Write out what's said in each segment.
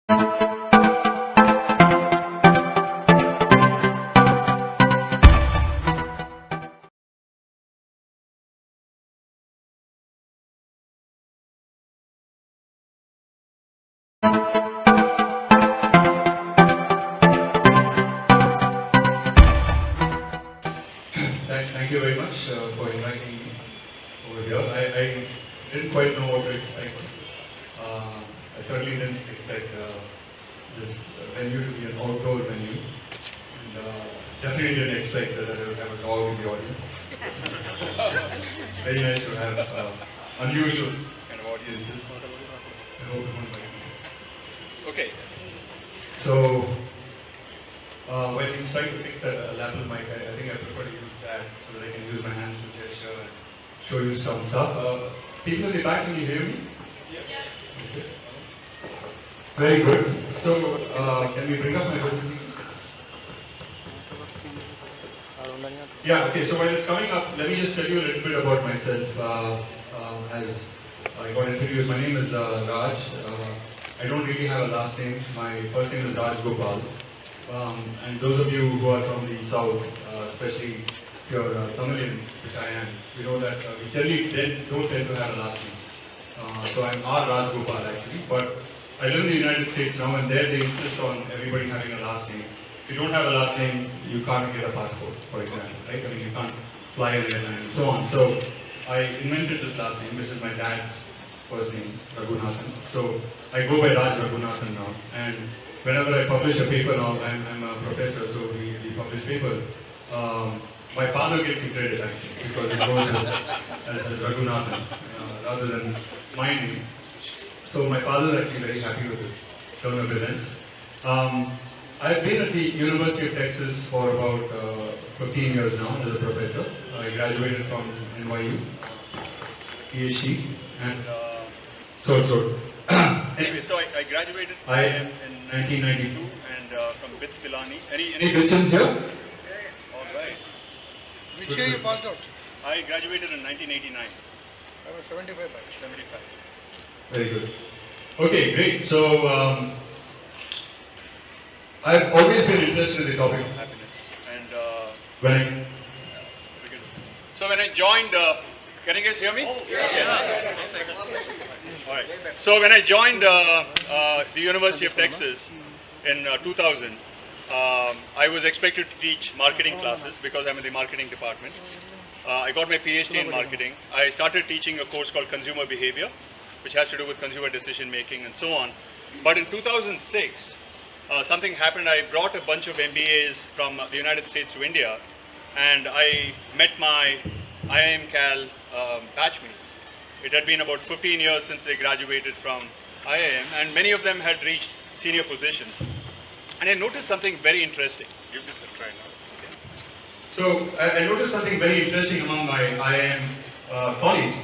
Thank you very much for inviting me over here. I didn't quite know what to expect. I certainly didn't expect this venue to be an outdoor venue. And definitely didn't expect that I would have a dog in the audience. Very nice to have unusual kind of audiences. I hope everyone likes it. Okay. So, when he's trying to fix that lapel mic, I think I prefer to use that so that I can use my hands to gesture and show you some stuff. People in the back, can you hear me? Yes. Okay. Very good. So, can we bring up my presentation? Yeah, okay, so while it's coming up, let me just tell you a little bit about myself. As I got introduced, my name is Raj. I don't really have a last name. My first name is Raj Gopal. And those of you who are from the south, especially if you're Tamilian, which I am, you know that we generally don't tend to have a last name. So I'm R. Raj Gopal actually, but I live in the United States now, and there they insist on everybody having a last name. If you don't have a last name, you can't get a passport, for example, right? I mean, you can't fly an airline and so on. So I invented this last name. This is my dad's first name, Raghunathan. So I go by Raj Raghunathan now, and whenever I publish a paper now, I'm a professor, so we publish papers. My father gets the credit actually, because it goes as Raghunathan rather than my name. So my father is actually very happy with this turn of events. I've been at the University of Texas for about 15 years now as a professor. I graduated from NYU, PhD, and anyway, so I graduated from IIM in 1992 and from BITS Pilani. Any BITS here? All right. Which year you passed out? I graduated in 1989. I was 75 by 75. Very good. Okay, great. So I've always been interested in the topic of happiness, and when I joined. Can you guys hear me? Oh, yeah. All right. So when I joined the University of Texas in 2000, I was expected to teach marketing classes because I'm in the marketing department. I got my PhD in marketing. I started teaching a course called Consumer Behavior, which has to do with consumer decision making and so on. But in 2006, something happened. I brought a bunch of MBAs from the United States to India, and I met my IIM Cal batchmates. It had been about 15 years since they graduated from IIM, and many of them had reached senior positions. And I noticed something very interesting. Give this a try now. Okay. So I noticed something very interesting among my IIM colleagues.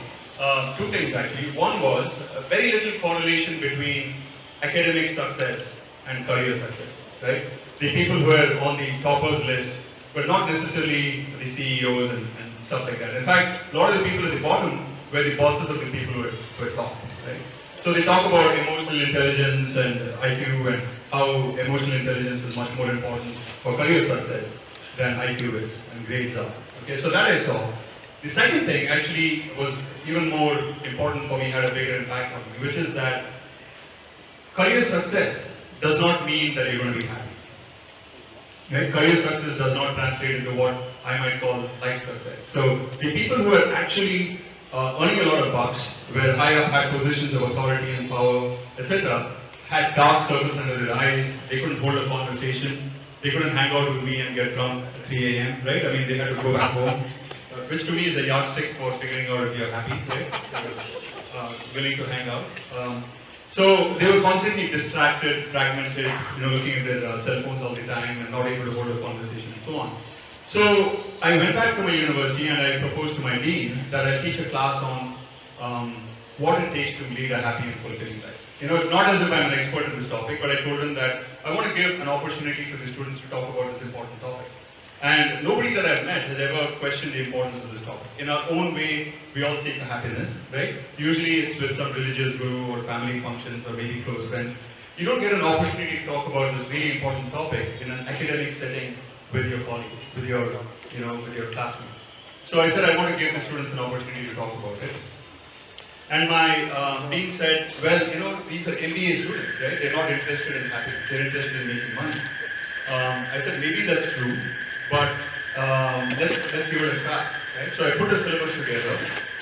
Two things actually. One was very little correlation between academic success and career success. Right? The people who were on the toppers list were not necessarily the CEOs and stuff like that. In fact, a lot of the people at the bottom were the bosses of the people who were top. Right? So they talk about emotional intelligence and IQ and how emotional intelligence is much more important for career success than IQ is and grades are. Okay, so that I saw. The second thing actually was even more important for me, had a bigger impact on me, which is that career success does not mean that you're going to be happy. Right? Career success does not translate into what I might call life success. So the people who are actually earning a lot of bucks, were high up, had positions of authority and power, etc., had dark circles under their eyes. They couldn't hold a conversation. They couldn't hang out with me and get drunk at 3 a.m. Right? I mean, they had to go back home, which to me is a yardstick for figuring out if you're happy. Right? They were willing to hang out. So they were constantly distracted, fragmented, looking at their cell phones all the time and not able to hold a conversation and so on. So I went back to my university and I proposed to my dean that I teach a class on what it takes to lead a happy and fulfilling life. It's not as if I'm an expert in this topic, but I told them that I want to give an opportunity to the students to talk about this important topic. And nobody that I've met has ever questioned the importance of this topic. In our own way, we all seek happiness, right? Usually it's with some religious guru or family functions or maybe close friends. you don't get an opportunity to talk about this really important topic in an academic setting with your colleagues, with your, with your classmates. So I said I want to give the students an opportunity to talk about it. And my dean said, well, these are MBA students, right? They're not interested in happiness, they're interested in making money. I said, maybe that's true, but let's give it a try, right? So I put the syllabus together,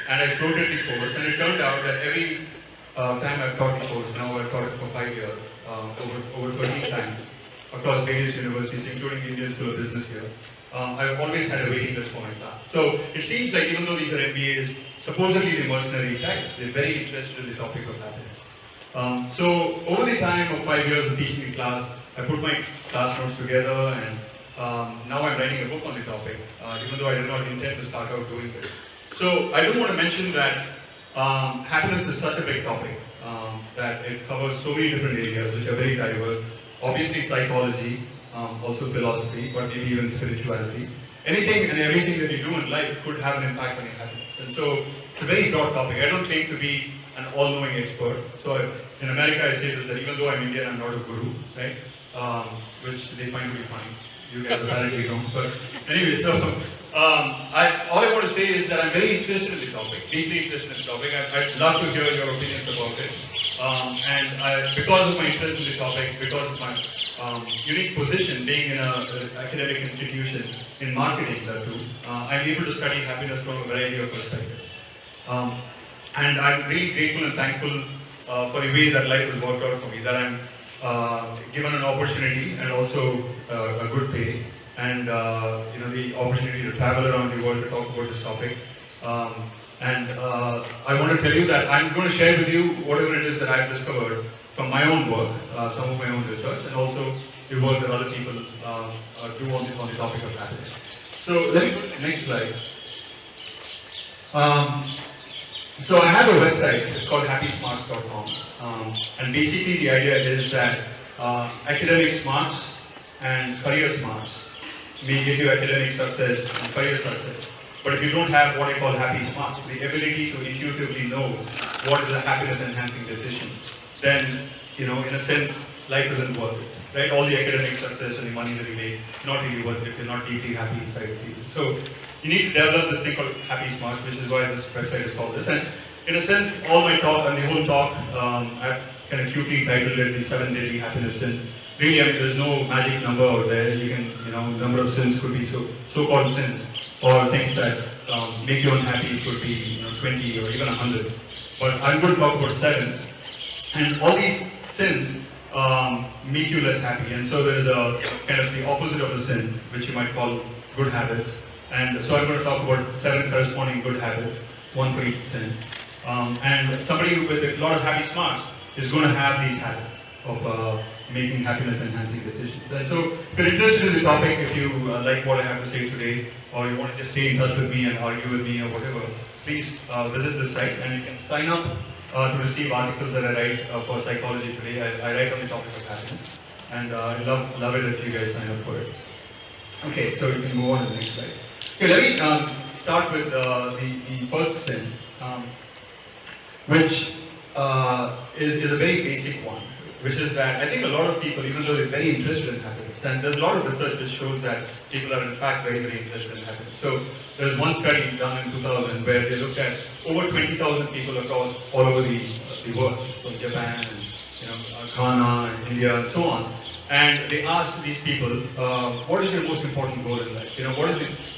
and I floated the course, and it turned out that every time I've taught the course, now I've taught it for 5 years, over 13 times, across various universities, including the Indian School of Business here. I've always had a waiting list for my class. So it seems like even though these are MBAs, supposedly the mercenary types, they're very interested in the topic of happiness. So over the time of 5 years of teaching the class, I put my class notes together, and now I'm writing a book on the topic, even though I did not intend to start out doing this. So I do want to mention that happiness is such a big topic that it covers so many different areas which are very diverse. Obviously psychology, also philosophy, but maybe even spirituality. Anything and everything that you do in life could have an impact on your happiness. And so it's a very broad topic. I don't claim to be an all-knowing expert. So in America I say this, that even though I'm Indian, I'm not a guru, right? Which they find to be funny. You guys apparently don't. But anyway, so all I want to say is that I'm very interested in the topic, deeply interested in the topic. I'd love to hear your opinions about it. Because of my interest in the topic, because of my unique position being in an academic institution in marketing, that too, I'm able to study happiness from a variety of perspectives. And I'm really grateful and thankful for the way that life has worked out for me, that I'm given an opportunity and also a good pay, and the opportunity to travel around the world to talk about this topic. I want to tell you that I'm going to share with you whatever it is that I've discovered from my own work, some of my own research, and also the work that other people do on the topic of happiness. So let me go to the next slide. So I have a website, it's called happysmarts.com, and basically the idea is that academic smarts and career smarts may give you academic success and career success. But if you don't have what I call happy smarts, the ability to intuitively know what is a happiness enhancing decision, then, in a sense, life isn't worth it, right? All the academic success and the money that you make, not really worth it if you're not deeply happy inside of you. So you need to develop this thing called happy smarts, which is why this website is called this. And in a sense, all my talk and the whole talk, I've kind of cutely titled it the 7 Deadly Happiness Sins. Really, there's no magic number out there. You can, number of sins could be so-called sins, or things that make you unhappy could be 20 or even 100. But I'm going to talk about 7. And all these sins make you less happy. And so there's a kind of the opposite of a sin, which you might call good habits. And so I'm going to talk about 7 corresponding good habits, one for each sin. And somebody with a lot of happy smarts is going to have these habits of making happiness-enhancing decisions. And so, if you're interested in the topic, if you like what I have to say today, or you want to just stay in touch with me and argue with me or whatever, please visit this site, and you can sign up to receive articles that I write for Psychology Today. I write on the topic of happiness, and I love it if you guys sign up for it. Okay, so you can move on to the next slide. Okay, let me start with the first sin, which is a very basic one, which is that I think a lot of people, even though they're very interested in happiness, and there's a lot of research which shows that people are in fact very, very interested in happiness. So there's one study done in 2000 where they looked at over 20,000 people across all over the world, from Japan and Ghana and India and so on. And they asked these people, what is your most important goal in life?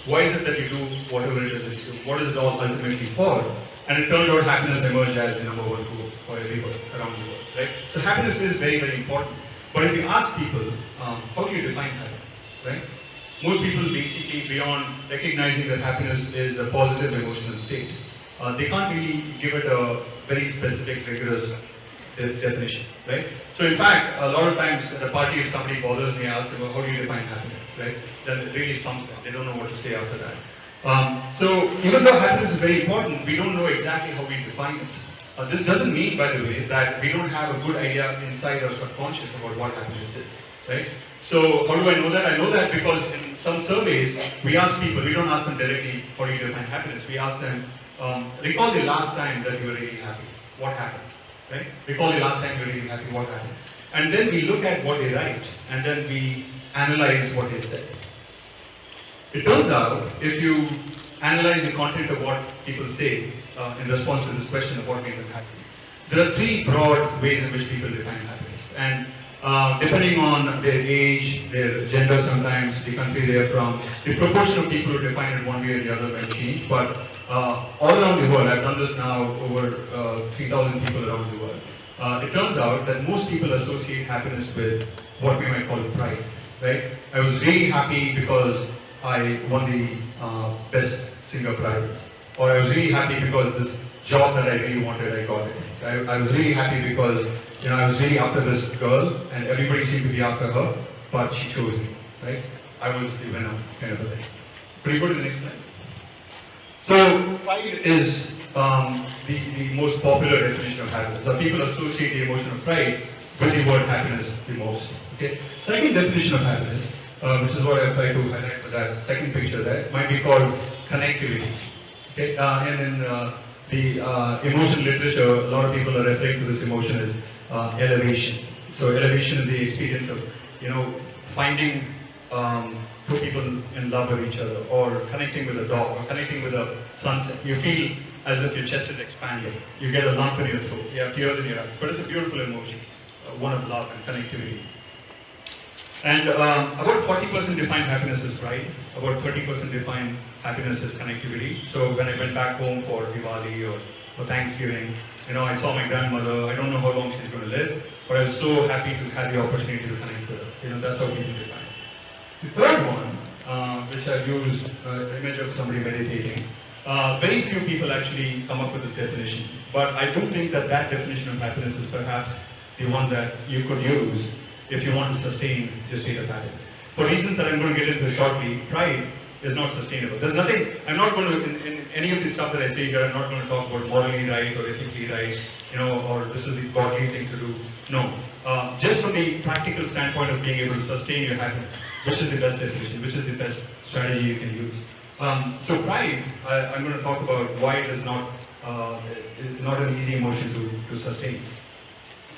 Why is it that you do whatever it is that you do? What is it all ultimately for? And it turned out happiness emerged as the number one goal for everybody around the world, right? So happiness is very, very important. But if you ask people, how do you define happiness, right? Most people basically, beyond recognizing that happiness is a positive emotional state, they can't really give it a very specific, rigorous definition, right? So in fact, a lot of times at a party, if somebody bothers me, I ask them, well, how do you define happiness, right? Then it really stumps them. They don't know what to say after that. So even though happiness is very important, we don't know exactly how we define it. This doesn't mean, by the way, that we don't have a good idea inside our subconscious about what happiness is, right? So how do I know that? I know that because in some surveys, we ask people, we don't ask them directly, how do you define happiness? We ask them, recall the last time that you were really happy. What happened? Right? Recall the last time you were really happy, what happened? and then we look at what they write, and then we analyze what they said. It turns out, if you analyze the content of what people say in response to this question of what made them happy, there are three broad ways in which people define happiness. And depending on their age, their gender sometimes, the country they are from, the proportion of people who define it one way or the other may change. But all around the world, I've done this now over 3,000 people around the world. It turns out that most people associate happiness with what we might call pride, right? I was really happy because I won the Best Singer prize, or I was really happy because this job that I really wanted, I got it. I was really happy because I was really after this girl, and everybody seemed to be after her, but she chose me, right? I was the winner, kind of a thing. Could you go to the next slide? So, pride is the most popular definition of happiness. So people associate the emotion of pride with the word happiness the most. Okay. Second definition of happiness, which is what I've tried to highlight with that second picture there, might be called connectivity. Okay. And in the emotion literature, a lot of people are referring to this emotion as elevation. So elevation is the experience of, finding two people in love with each other, or connecting with a dog, or connecting with a sunset. You feel as if your chest is expanding. You get a lump in your throat. You have tears in your eyes. But it's a beautiful emotion, one of love and connectivity. And about 40% define happiness as pride. About 30% define happiness as connectivity. So when I went back home for Diwali or for Thanksgiving, I saw my grandmother. I don't know how long she's going to live, but I was so happy to have the opportunity to connect with her. That's how people define it. The third one, which I've used, the image of somebody meditating. Very few people actually come up with this definition, but I do think that definition of happiness is perhaps the one that you could use if you want to sustain your state of happiness. For reasons that I'm going to get into shortly, pride is not sustainable. There's nothing, I'm not going to, in any of the stuff that I say here, I'm not going to talk about morally right or ethically right, or this is the godly thing to do. No. Just from the practical standpoint of being able to sustain your happiness, which is the best definition, which is the best strategy you can use. So pride, I'm going to talk about why it is not an easy emotion to sustain.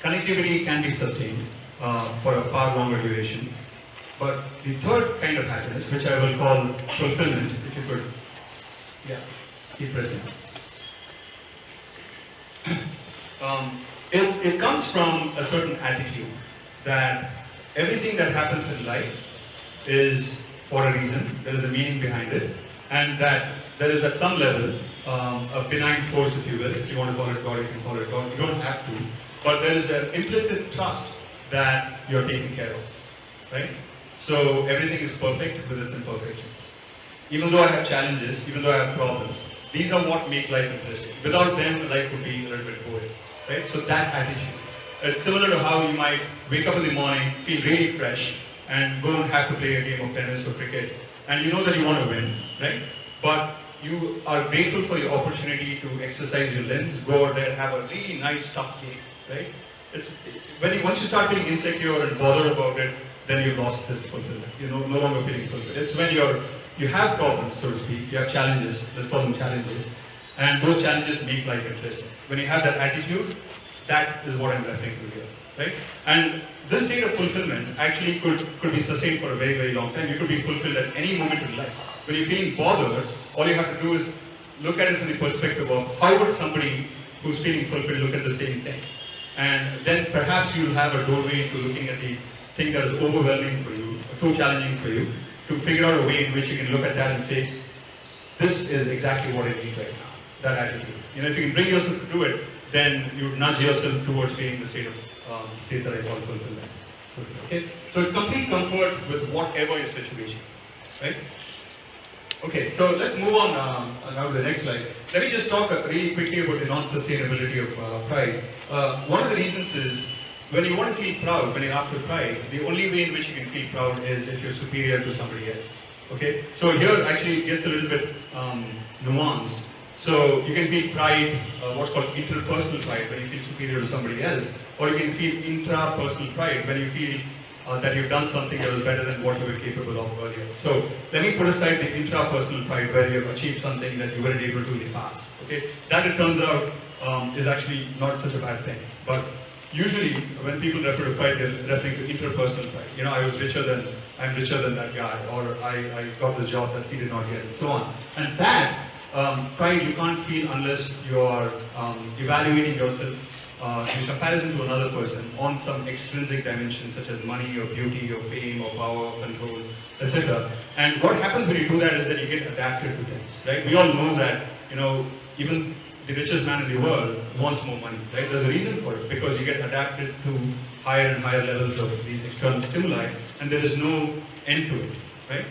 Connectivity can be sustained for a far longer duration. But the third kind of happiness, which I will call fulfillment, if you could, keep pressing. It comes from a certain attitude that everything that happens in life is for a reason, there is a meaning behind it, and that there is at some level a benign force, if you will. If you want to call it God, you can call it God. You don't have to, but there is an implicit trust that you're taken care of, right? So everything is perfect with its imperfections. Even though I have challenges, even though I have problems, these are what make life interesting. Without them, life would be a little bit boring, right? So that attitude. It's similar to how you might wake up in the morning, feel really fresh, and go and have to play a game of tennis or cricket, and you know that you want to win, right? But you are grateful for the opportunity to exercise your limbs, go out there and have a really nice, tough game, right? Once you start feeling insecure and bothered about it, then you've lost this fulfillment. You're no longer feeling fulfilled. It's when you have problems, so to speak, you have challenges, let's call them challenges, and those challenges make life interesting. When you have that attitude, that is what I'm referring to here, right? And this state of fulfillment actually could be sustained for a very, very long time. You could be fulfilled at any moment in life. When you're feeling bothered, all you have to do is look at it from the perspective of how would somebody who's feeling fulfilled look at the same thing? And then perhaps you'll have a doorway into looking at the thing that is overwhelming for you, or too challenging for you, to figure out a way in which you can look at that and say, this is exactly what I need right now, that attitude. If you can bring yourself to do it, then you nudge yourself towards feeling the state that I call fulfillment. Okay? So it's complete comfort with whatever your situation, right? Okay, so let's move on now to the next slide. Let me just talk really quickly about the non-sustainability of pride. One of the reasons is, when you want to feel proud, when you're after pride, the only way in which you can feel proud is if you're superior to somebody else. Okay? So here actually it gets a little bit nuanced. So you can feel pride, what's called interpersonal pride, when you feel superior to somebody else, or you can feel intrapersonal pride when you feel that you've done something that was better than what you were capable of earlier. So let me put aside the intrapersonal pride where you've achieved something that you weren't able to in the past. Okay? That, it turns out, is actually not such a bad thing. But usually when people refer to pride, they're referring to interpersonal pride. You know, I'm richer than that guy, or I got this job that he did not get, and so on. And that pride you can't feel unless you are evaluating yourself in comparison to another person on some extrinsic dimension such as money or beauty or fame or power, control, etc. And what happens when you do that is that you get adapted to things, right? We all know that, you know, even the richest man in the world wants more money, right? There's a reason for it, because you get adapted to higher and higher levels of these external stimuli, and there is no end to it, right?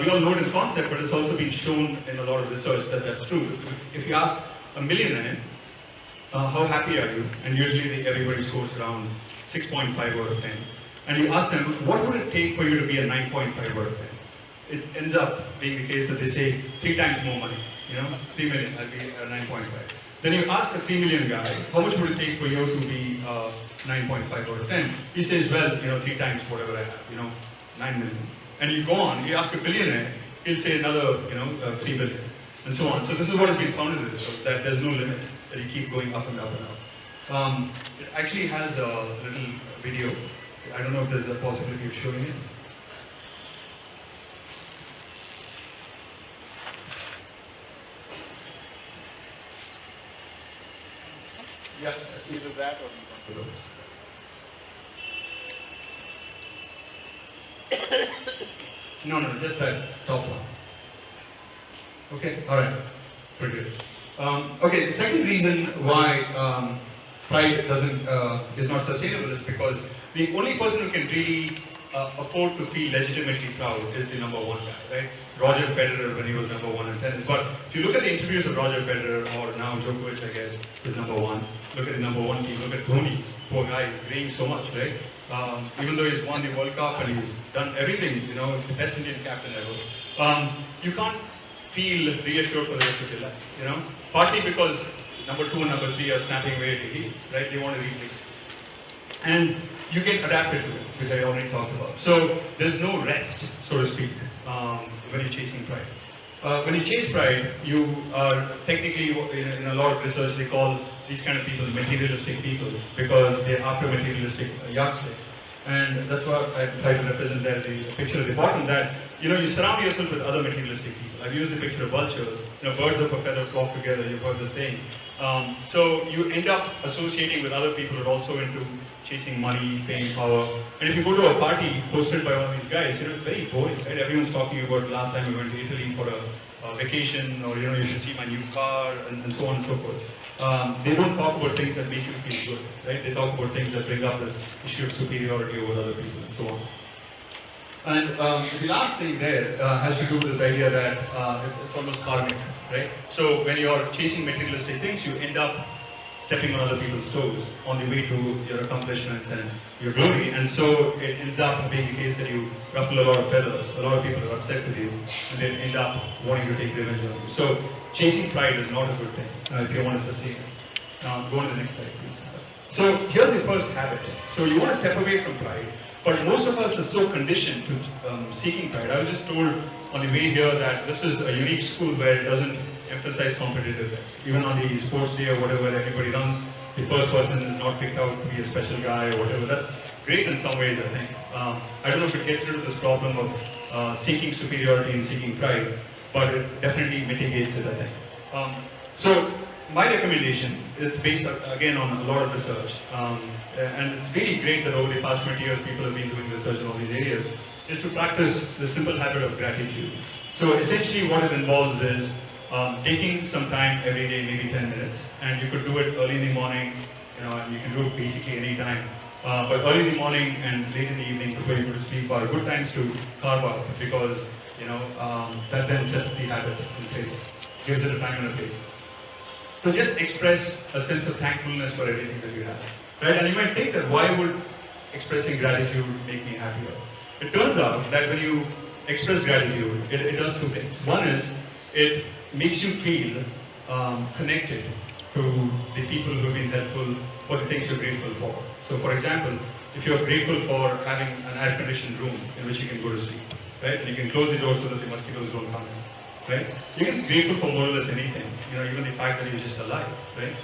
We all know it in concept, but it's also been shown in a lot of research that that's true. If you ask a millionaire, how happy are you? And usually everybody scores around 6.5 out of 10. And you ask them, what would it take for you to be a 9.5 out of 10? It ends up being the case that they say 3 times more money. You know, 3 million, I'll be a 9.5. Then you ask a 3 million guy, how much would it take for you to be 9.5 out of 10? He says, well, you know, 3 times whatever I have, you know, 9 million. And you go on, you ask a billionaire, he'll say another, 3 billion, and so on. So this is what has been found in the research, that there's no limit, that you keep going up and up and up. It actually has a little video. I don't know if there's a possibility of showing it. Yeah, either that or you want to No, just that top one. Okay, alright, pretty good. Okay, the second reason why pride is not sustainable is because the only person who can really afford to feel legitimately proud is the number one guy, right? Roger Federer when he was number one in tennis. But if you look at the interviews of Roger Federer, or now Djokovic, I guess, is number one. Look at the number one team. Look at Dhoni. Poor guy, he's graying so much, right? Even though he's won the World Cup and he's done everything, you know, the best Indian captain ever. You can't feel reassured for the rest of your life, you know? Partly because number 2 and number 3 are snapping away at your heels, right? They want to replace. And you get adapted to it, which I already talked about. So there's no rest, so to speak, when you're chasing pride. When you chase pride, you are technically, in a lot of research, they call these kind of people materialistic people, because they're after materialistic yardsticks. And that's what I try to represent there, the picture at the bottom, that you surround yourself with other materialistic people. I've used the picture of vultures. Birds of a feather flock together, you've heard the saying. So you end up associating with other people who are also into chasing money, fame, power. And if you go to a party hosted by one of these guys, it's very boring, right? Everyone's talking about last time we went to Italy for a vacation, or you should see my new car, and so on and so forth. They don't talk about things that make you feel good, right? They talk about things that bring up this issue of superiority over other people and so on. And the last thing there has to do with this idea that it's almost karmic, right? So when you're chasing materialistic things, you end up stepping on other people's toes on the way to your accomplishments and your glory. And so it ends up being the case that you ruffle a lot of feathers. A lot of people are upset with you, and they end up wanting to take revenge on you. So chasing pride is not a good thing if you want to sustain it. Now, go on to the next slide, please. So here's the first habit. So you want to step away from pride, but most of us are so conditioned to seeking pride. I was just told on the way here that this is a unique school where it doesn't emphasize competitiveness. Even on the sports day or whatever that everybody runs, the first person is not picked out to be a special guy or whatever. That's great in some ways, I think. I don't know if it gets rid of this problem of seeking superiority and seeking pride, but it definitely mitigates it, I think. So my recommendation is based, again, on a lot of research, and it's really great that over the past 20 years people have been doing research in all these areas, is to practice the simple habit of gratitude. So essentially what it involves is taking some time every day, maybe 10 minutes, and you could do it early in the morning, and you can do it basically any time. But early in the morning and late in the evening before you go to sleep are good times to carve out, because that then sets the habit in place, gives it a time and a place. So just express a sense of thankfulness for everything that you have, right? And you might think that why would expressing gratitude make me happier? It turns out that when you express gratitude, it does two things. One is it makes you feel connected to the people who have been helpful for the things you're grateful for. So for example, if you're grateful for having an air-conditioned room in which you can go to sleep, right? And you can close the door so that the mosquitoes don't come in, right? You can be grateful for more or less anything, even the fact that you're just alive, right?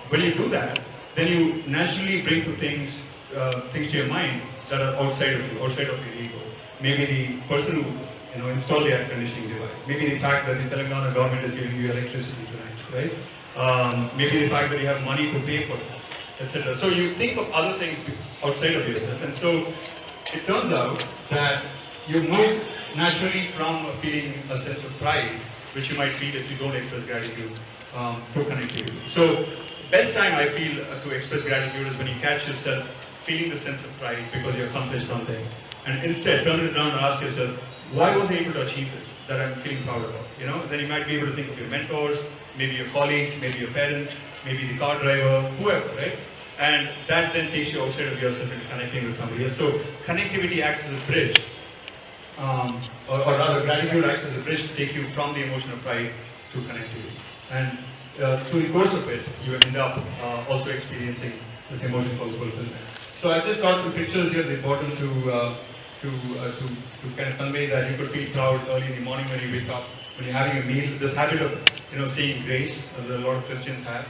When you do that, then you naturally bring to things to your mind that are outside of you, outside of your ego. Maybe the person who installed the air conditioning device. Maybe the fact that the Telangana government is giving you electricity tonight, right? Maybe the fact that you have money to pay for this, etc. So you think of other things outside of yourself, and so it turns out that you move naturally from feeling a sense of pride, which you might feel if you don't express gratitude, to connectivity. So best time I feel to express gratitude is when you catch yourself feeling the sense of pride because you accomplished something, and instead turn it around and ask yourself, why was I able to achieve this that I'm feeling proud about? Then you might be able to think of your mentors, maybe your colleagues, maybe your parents, maybe the car driver, whoever, right? And that then takes you outside of yourself into connecting with somebody else. So connectivity acts as a bridge, or rather gratitude acts as a bridge to take you from the emotion of pride to connectivity. And through the course of it, you end up also experiencing this emotion called fulfillment. So I've just got some pictures here at the bottom to kind of convey that you could feel proud early in the morning when you wake up, when you're having a meal. This habit of saying grace that a lot of Christians have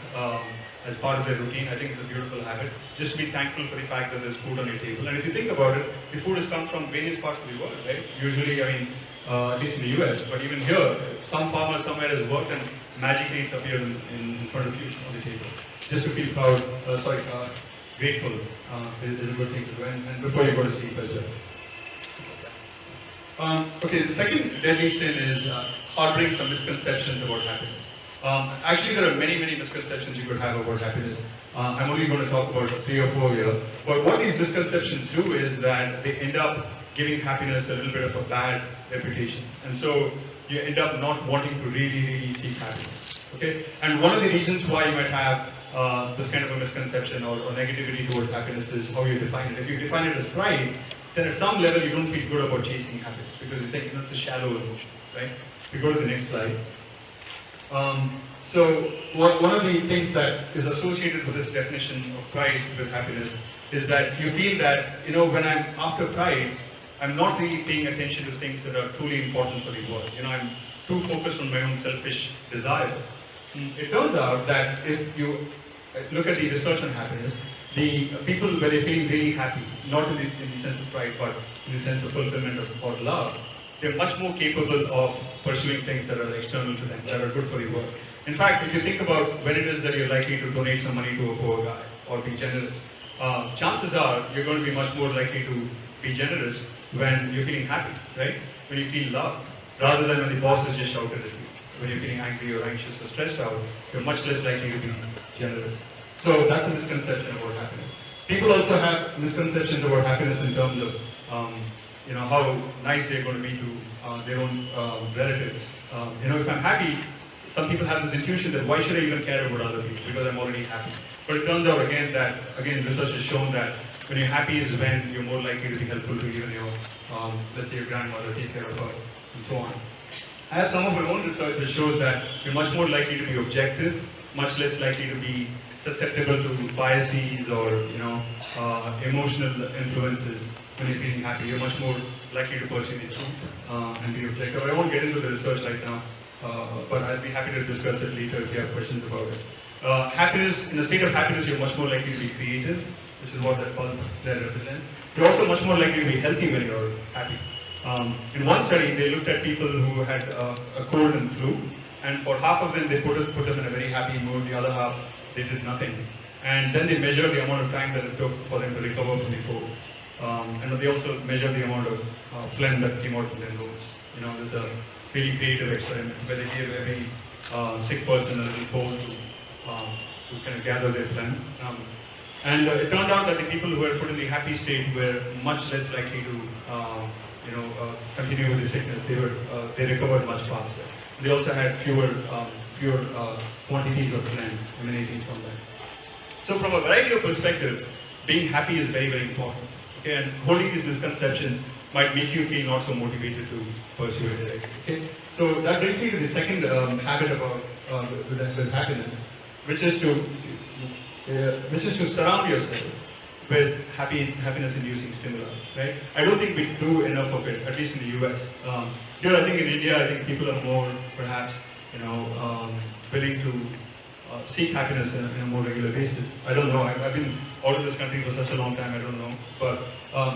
as part of their routine, I think it's a beautiful habit. Just to be thankful for the fact that there's food on your table. And if you think about it, the food has come from various parts of the world, right? Usually, at least in the US, but even here, some farmer somewhere has worked and magically it's appeared in front of you on the table. Just to feel proud, grateful is a good thing to do. And before you go to sleep as well. Okay, the second deadly sin is harboring some misconceptions about happiness. Actually, there are many misconceptions you could have about happiness. I'm only going to talk about 3 or 4 here. But what these misconceptions do is that they end up giving happiness a little bit of a bad reputation. And so you end up not wanting to really seek happiness. Okay? And one of the reasons why you might have this kind of a misconception or negativity towards happiness is how you define it. If you define it as pride, then at some level you don't feel good about chasing happiness because you think that's a shallow emotion, right? If you go to the next slide. So one of the things that is associated with this definition of pride with happiness is that you feel that, when I'm after pride, I'm not really paying attention to things that are truly important for the world. I'm too focused on my own selfish desires. It turns out that if you look at the research on happiness, the people, when they're feeling really happy, not in the sense of pride, but in the sense of fulfillment or love, they're much more capable of pursuing things that are external to them, that are good for the world. In fact, if you think about when it is that you're likely to donate some money to a poor guy or be generous, chances are you're going to be much more likely to be generous when you're feeling happy, right? When you feel loved, rather than when the boss has just shouted at you. When you're feeling angry or anxious or stressed out, you're much less likely to be generous. So that's a misconception about happiness. People also have misconceptions about happiness in terms of, how nice they're going to be to their own relatives. If I'm happy, some people have this intuition that why should I even care about other people because I'm already happy. But it turns out again that, research has shown that when you're happy is when you're more likely to be helpful to even your, let's say your grandmother, take care of her, and so on. I have some of my own research which shows that you're much more likely to be objective, much less likely to be susceptible to biases or emotional influences when you're feeling happy. You're much more likely to pursue the truth and be objective. I won't get into the research right now, but I'll be happy to discuss it later if you have questions about it. Happiness, in a state of happiness, you're much more likely to be creative, which is what that bulb there represents. You're also much more likely to be healthy when you're happy. In one study, they looked at people who had a cold and flu, and for half of them, they put them in a very happy mood. The other half, they did nothing. And then they measured the amount of time that it took for them to recover from the cold. And they also measured the amount of phlegm that came out from their nose. There's a really creative experiment where they gave every sick person a little bowl to kind of gather their phlegm. And it turned out that the people who were put in the happy state were much less likely to continue with the sickness. They recovered much faster. They also had fewer quantities of phlegm emanating from them. So from a variety of perspectives, being happy is very, very important. Okay, and holding these misconceptions might make you feel not so motivated to pursue it directly. Okay, so that brings me to the second habit about with happiness, which is to surround yourself with happiness-inducing stimuli, right? I don't think we do enough of it, at least in the US. Here, I think in India, I think people are more, perhaps, willing to seek happiness in a more regular basis. I don't know. I've been out of this country for such a long time. I don't know. But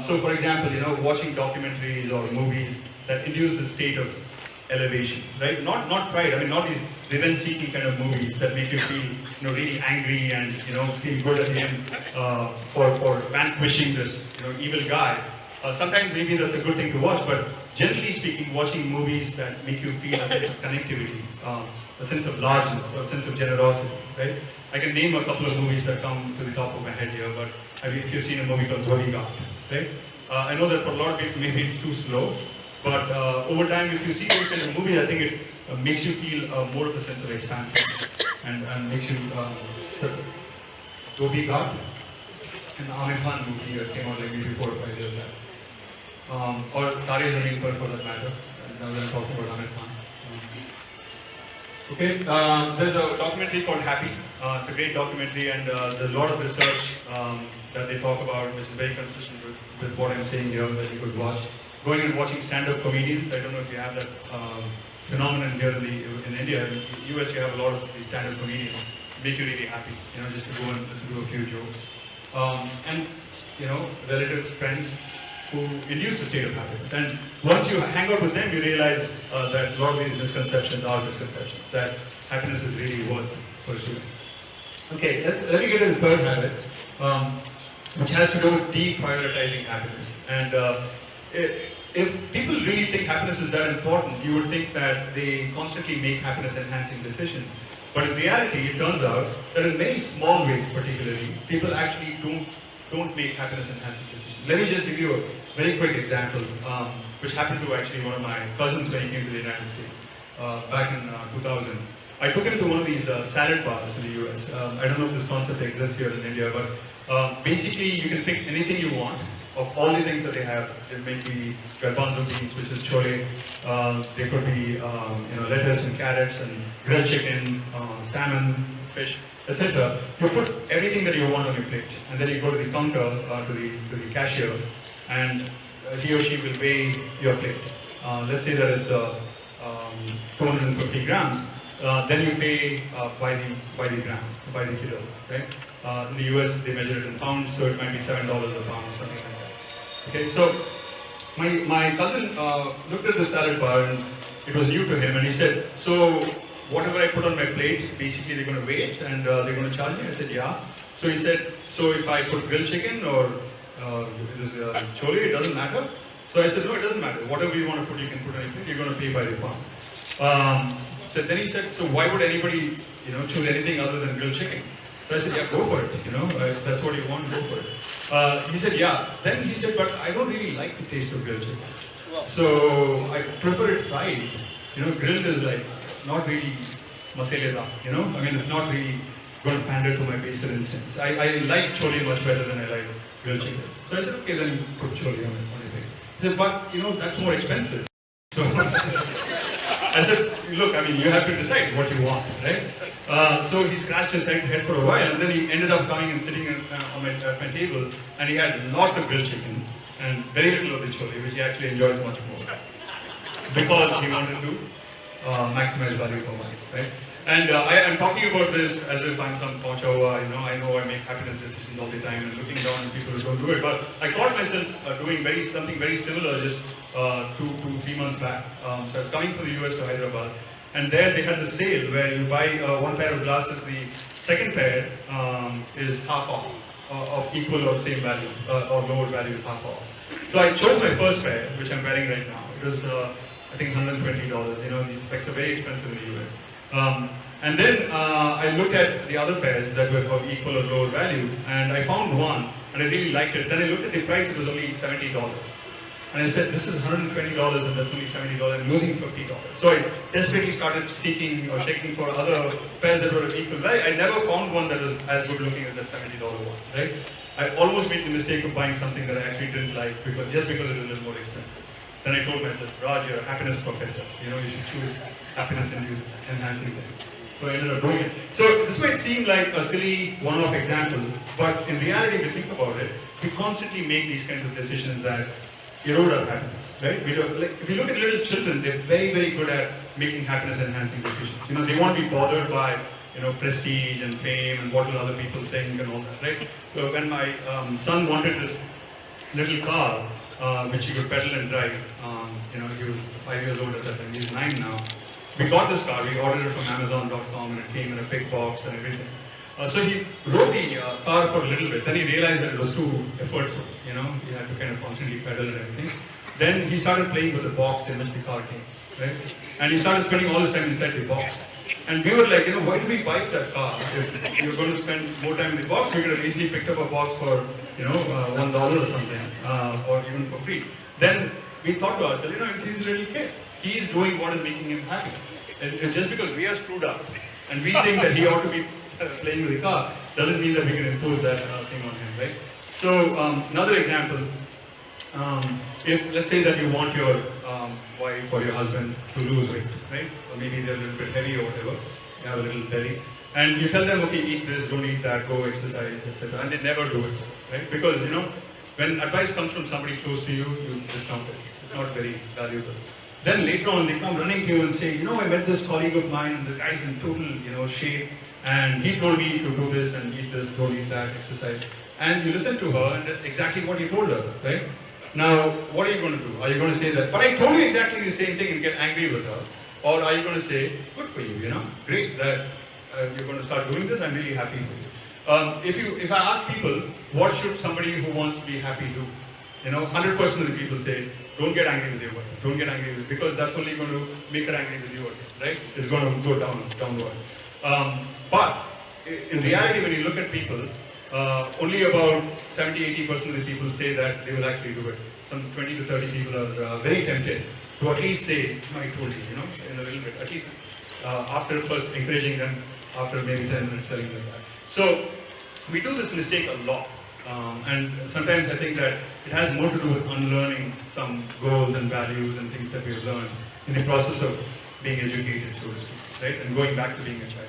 so, for example, watching documentaries or movies that induce a state of elevation, right? Not pride. I mean, not these revenge-seeking kind of movies that make you feel, really angry and feel good at the end for vanquishing this evil guy. Sometimes maybe that's a good thing to watch, but generally speaking, watching movies that make you feel a sense of connectivity, a sense of largeness, or a sense of generosity, right? I can name a couple of movies that come to the top of my head here, but if you've seen a movie called Bodyguard, right? I know that for a lot of people maybe it's too slow, but over time, if you see those kind of movies, I think it makes you feel more of a sense of expansion and makes you Bodyguard, an Amir Khan movie that came out like maybe 4 or 5 years back. Or Tare Zameen Par for that matter. Now that I'm talking about Amir Khan. Okay, there's a documentary called Happy. It's a great documentary, and there's a lot of research that they talk about, which is very consistent with what I'm saying here, that you could watch. Going and watching stand-up comedians. I don't know if you have that phenomenon here in India. In the US, you have a lot of these stand-up comedians. Make you really happy, just to go and listen to a few jokes. And relatives, friends who induce a state of happiness. And once you hang out with them, you realize that a lot of these misconceptions are misconceptions, that happiness is really worth pursuing. Okay, let me get to the third habit, which has to do with deprioritizing happiness. And if people really think happiness is that important, you would think that they constantly make happiness-enhancing decisions. But in reality, it turns out that in very small ways, particularly, people actually don't make happiness-enhancing decisions. Let me just give you a very quick example, which happened to actually one of my cousins when he came to the United States back in 2000. I took him to one of these salad bars in the US. I don't know if this concept exists here in India, but basically you can pick anything you want. Of all the things that they have, there may be garbanzo beans, which is chole. There could be lettuce and carrots and grilled chicken, salmon, fish, etc. You put everything that you want on your plate, and then you go to the counter, to the cashier, and he or she will weigh your plate. Let's say that it's 250 grams. Then you pay by the gram, by the kilo, right? In the US, they measure it in pounds, so it might be $7 a pound or something like that. Okay, so my cousin looked at the salad bar, and it was new to him, and he said, so whatever I put on my plate, basically they're going to weigh it and they're going to charge me? I said, yeah. So he said, so if I put grilled chicken or this chole, it doesn't matter? So I said, no, it doesn't matter. Whatever you want to put, you can put on your plate, you're going to pay by the pound. So then he said, so why would anybody choose anything other than grilled chicken? So I said, yeah, go for it, if that's what you want, go for it. He said, yeah. Then he said, but I don't really like the taste of grilled chicken. So I prefer it fried. Grilled is like not really masaledar, I mean, it's not really going to pander to my baser instincts. I like chole much better than I like grilled chicken. So I said, okay, then put chole on your plate. He said, but that's more expensive. So I said, look, I mean, you have to decide what you want, right? So he scratched his head for a while, and then he ended up coming and sitting at my table, and he had lots of grilled chickens and very little of the chole, which he actually enjoys much more, because he wanted to maximize value for money, right? And I'm talking about this as if I'm some Pachawa, I know I make happiness decisions all the time and looking down on people who don't do it, but I caught myself doing something very similar just 2-3 months back. So I was coming from the US to Hyderabad, and there they had the sale where you buy one pair of glasses, the second pair is half off, of equal or same value, or lower value is half off. So I chose my first pair, which I'm wearing right now. It was, I think, $120. These specs are very expensive in the US. And then I looked at the other pairs that were of equal or lower value, and I found one, and I really liked it. Then I looked at the price, it was only $70. And I said, this is $120 and that's only $70, I'm losing $50. So I desperately started seeking or checking for other pairs that were of equal value. I never found one that was as good looking as that $70 one, right? I almost made the mistake of buying something that I actually didn't like just because it was a little more expensive. Then I told myself, Raj, you're a happiness professor. You should choose happiness-enhancing things. So I ended up doing it. So this might seem like a silly one-off example, but in reality, if you think about it, we constantly make these kinds of decisions that erode our happiness, right? If you look at little children, they're very, very good at making happiness-enhancing decisions. They won't be bothered by prestige and fame and what will other people think and all that, right? So when my son wanted this little car, which he could pedal and drive, he was 5 years old at that time, he's 9 now. We got this car, we ordered it from Amazon.com and it came in a big box and everything. So he rode the car for a little bit, then he realized that it was too effortful, he had to kind of constantly pedal and everything. Then he started playing with the box in which the car came, right? And he started spending all his time inside the box. And we were like, why did we buy that car? If you're going to spend more time in the box, we could have easily picked up a box for, $1 or something, or even for free. Then we thought to ourselves, he's a little kid. He's doing what is making him happy. And just because we are screwed up, and we think that he ought to be playing with the car, doesn't mean that we can impose that thing on him, right? So, another example, if let's say that you want your wife or your husband to lose weight, right? Or maybe they're a little bit heavy or whatever, you have a little belly, and you tell them, okay, eat this, don't eat that, go exercise, etc. And they never do it, right? Because, when advice comes from somebody close to you, you discount it. It's not very valuable. Then later on, they come running to you and say, I met this colleague of mine, and the guy's in total, shape, and he told me to do this and eat this, don't eat that, exercise. And you listen to her, and that's exactly what you told her, right? Now, what are you going to do? Are you going to say that, but I told you exactly the same thing and get angry with her? Or are you going to say, good for you, great that you're going to start doing this, I'm really happy for you. If I ask people, what should somebody who wants to be happy do? 100% of the people say, don't get angry with your wife, don't get angry with, because that's only going to make her angry with you again, right? It's going to go downward. But in reality, when you look at people, only about 70-80% of the people say that they will actually do it. Some 20 to 30 people are very tempted to at least say, I told you, in a little bit, at least after first encouraging them, after maybe 10 minutes telling them that. So we do this mistake a lot. And sometimes I think that it has more to do with unlearning some goals and values and things that we have learned in the process of being educated, so to speak, right? And going back to being a child.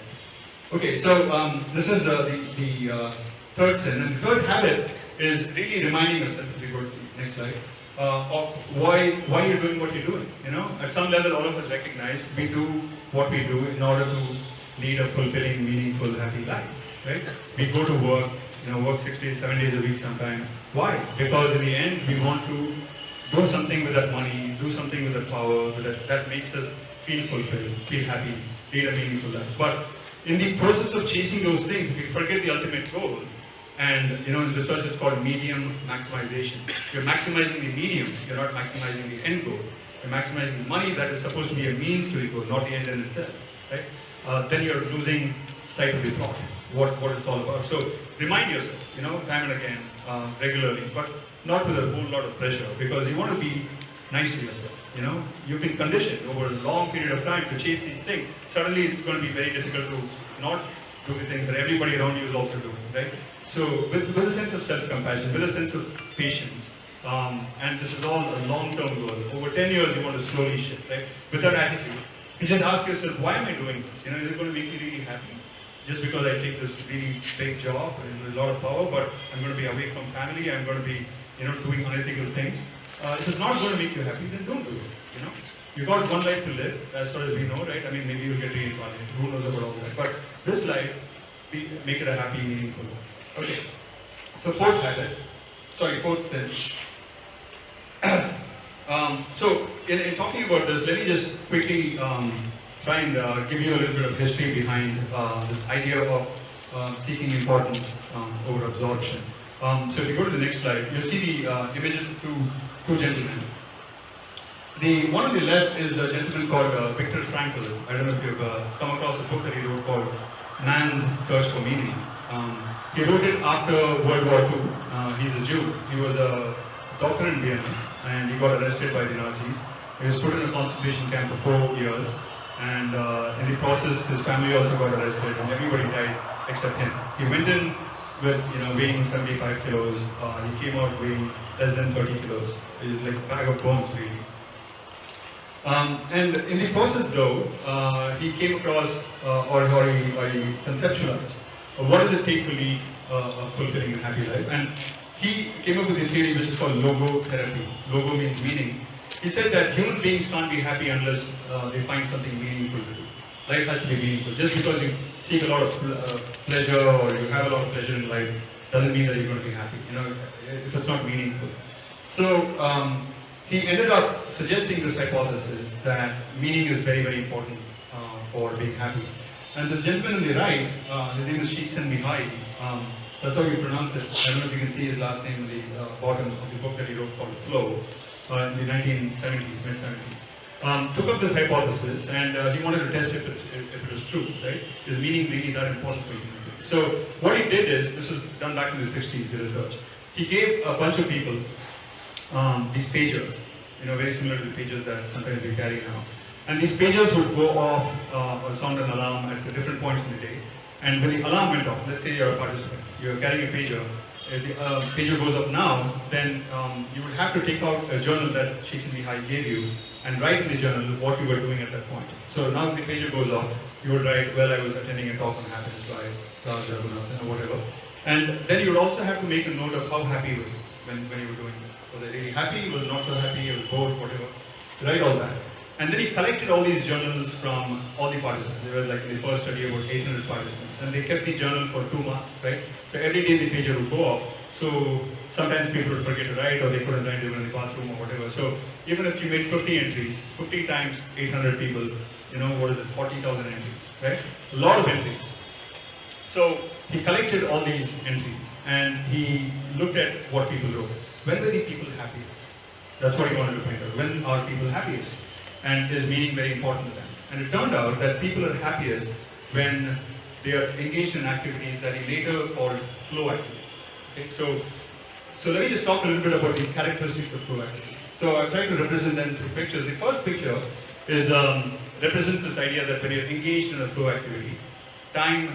Okay, so this is the third sin. And the third habit is really reminding yourself, if we go to the next slide, of why you're doing what you're doing. At some level, all of us recognize we do what we do in order to lead a fulfilling, meaningful, happy life, right? We go to work, work 6 days, 7 days a week sometime. Why? Because in the end, we want to do something with that money, do something with that power, that makes us feel fulfilled, feel happy, lead a meaningful life. But in the process of chasing those things, we forget the ultimate goal. And in research it's called medium maximization. You're maximizing the medium, you're not maximizing the end goal. You're maximizing the money that is supposed to be a means to the goal, not the end in itself, right? Then you're losing sight of the thought, what it's all about. So remind yourself, time and again, regularly, but not with a whole lot of pressure, because you want to be nice to yourself. You've been conditioned over a long period of time to chase these things. Suddenly it's going to be very difficult to not do the things that everybody around you is also doing, right? So with a sense of self-compassion, with a sense of patience, and this is all a long-term goal. Over 10 years you want to slowly shift, right? With that attitude, you just ask yourself, why am I doing this? Is it going to make me really happy? Just because I take this really big job with a lot of power, but I'm going to be away from family, I'm going to be, doing unethical things. If it's not going to make you happy, then don't do it, You've got one life to live, as far as we know, right? I mean, maybe you'll get reincarnated, who knows about all that. But this life, make it a happy, meaningful life. Okay, so fourth sin. So in talking about this, let me just quickly try and give you a little bit of history behind this idea of seeking importance over absorption. So if you go to the next slide, you'll see the images of two gentlemen. The one on the left is a gentleman called Viktor Frankl. I don't know if you've come across a book that he wrote called Man's Search for Meaning. He wrote it after World War II. He's a Jew. He was a doctor in Vienna, and he got arrested by the Nazis. He was put in a concentration camp for 4 years, and in the process, his family also got arrested, and everybody died except him. He went in with, weighing 75 kilos. He came out weighing less than 30 kilos. He's like a bag of bones, really. And in the process, though, he came across, or he conceptualized, what does it take to lead a fulfilling and happy life? And he came up with a theory which is called logotherapy. Logo means meaning. He said that human beings can't be happy unless they find something meaningful to do. Life has to be meaningful. Just because you seek a lot of pleasure or you have a lot of pleasure in life doesn't mean that you're going to be happy, if it's not meaningful. So he ended up suggesting this hypothesis that meaning is very, very important for being happy. And this gentleman on the right, his name is Mihai, that's how you pronounce it. I don't know if you can see his last name in the bottom of the book that he wrote called Flow in the 1970s, mid-70s. Took up this hypothesis and he wanted to test if it was true, right? Is meaning really that important for human beings? So what he did is, this was done back in the 60s, the research. He gave a bunch of people these pagers, very similar to the pagers that sometimes we carry now. And these pagers would go off or sound an alarm at different points in the day. And when the alarm went off, let's say you're a participant, you're carrying a pager, if the pager goes up now, then you would have to take out a journal that Mihai gave you and write in the journal what you were doing at that point. So now the pager goes off, you would write, well, I was attending a talk on happiness by Raj Raghunathan or whatever. And then you would also have to make a note of how happy you were when you were doing this. Was I really happy? Was not so happy? Was bored? Whatever. Write all that. And then he collected all these journals from all the participants. There were like in the first study about 800 participants. And they kept the journal for 2 months, right? So every day the pager would go off. So sometimes people would forget to write or they couldn't write, they were in the bathroom or whatever. So even if you made 50 entries, 50 times 800 people, what is it, 40,000 entries, right? A lot of entries. So he collected all these entries and he looked at what people wrote. When were the people happiest? That's what he wanted to find out. When are people happiest? And is meaning very important to them? And it turned out that people are happiest when they are engaged in activities that he later called flow activities. Okay? So let me just talk a little bit about the characteristics of flow activities. So I've tried to represent them through pictures. The first picture is represents this idea that when you're engaged in a flow activity, time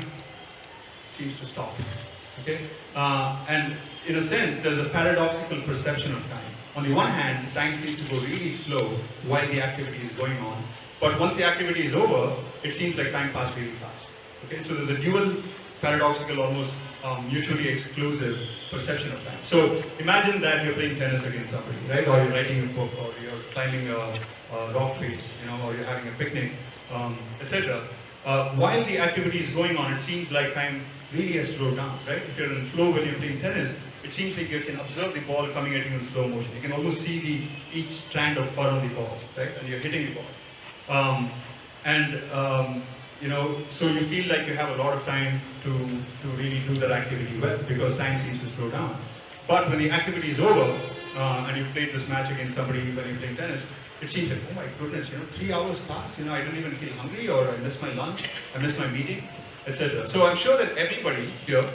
seems to stop. Okay? And in a sense, there's a paradoxical perception of time. On the one hand, time seems to go really slow while the activity is going on. But once the activity is over, it seems like time passed really fast. Okay? So there's a dual, paradoxical, almost mutually exclusive perception of time. So imagine that you're playing tennis against somebody, right? Or you're writing a book, or you're climbing a rock face, or you're having a picnic, etc. While the activity is going on, it seems like time really has slowed down, right? If you're in flow when you're playing tennis, it seems like you can observe the ball coming at you in slow motion. You can almost see each strand of fur on the ball, right? And you're hitting the ball. So you feel like you have a lot of time to really do that activity well, because time seems to slow down. But when the activity is over, and you played this match against somebody when you're playing tennis, it seems like, oh my goodness, 3 hours passed, I don't even feel hungry, or I missed my lunch, I missed my meeting, etc. So I'm sure that everybody here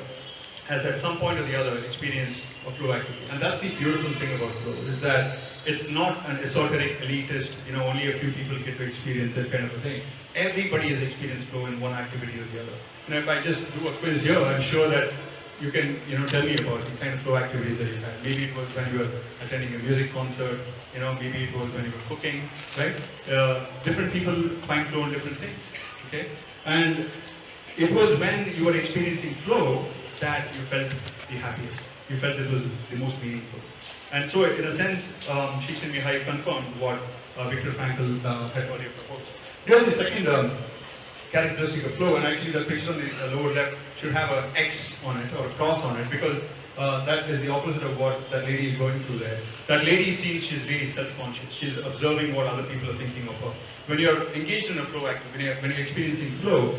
has at some point or the other experienced a flow activity. And that's the beautiful thing about flow, is that it's not an esoteric, elitist, only a few people get to experience it kind of a thing. Everybody has experienced flow in one activity or the other. If I just do a quiz here, I'm sure that you can, tell me about the kind of flow activities that you had. Maybe it was when you were attending a music concert, maybe it was when you were cooking, right? Different people find flow in different things, okay? And it was when you were experiencing flow that you felt the happiest. You felt it was the most meaningful. And so, in a sense, Mihai confirmed what Viktor Frankl had earlier proposed. Here's the second characteristic of flow, and actually the picture on the lower left should have an X on it, or a cross on it, because that is the opposite of what that lady is going through there. That lady seems she's really self-conscious. She's observing what other people are thinking of her. When you're engaged in a flow activity, when you're experiencing flow,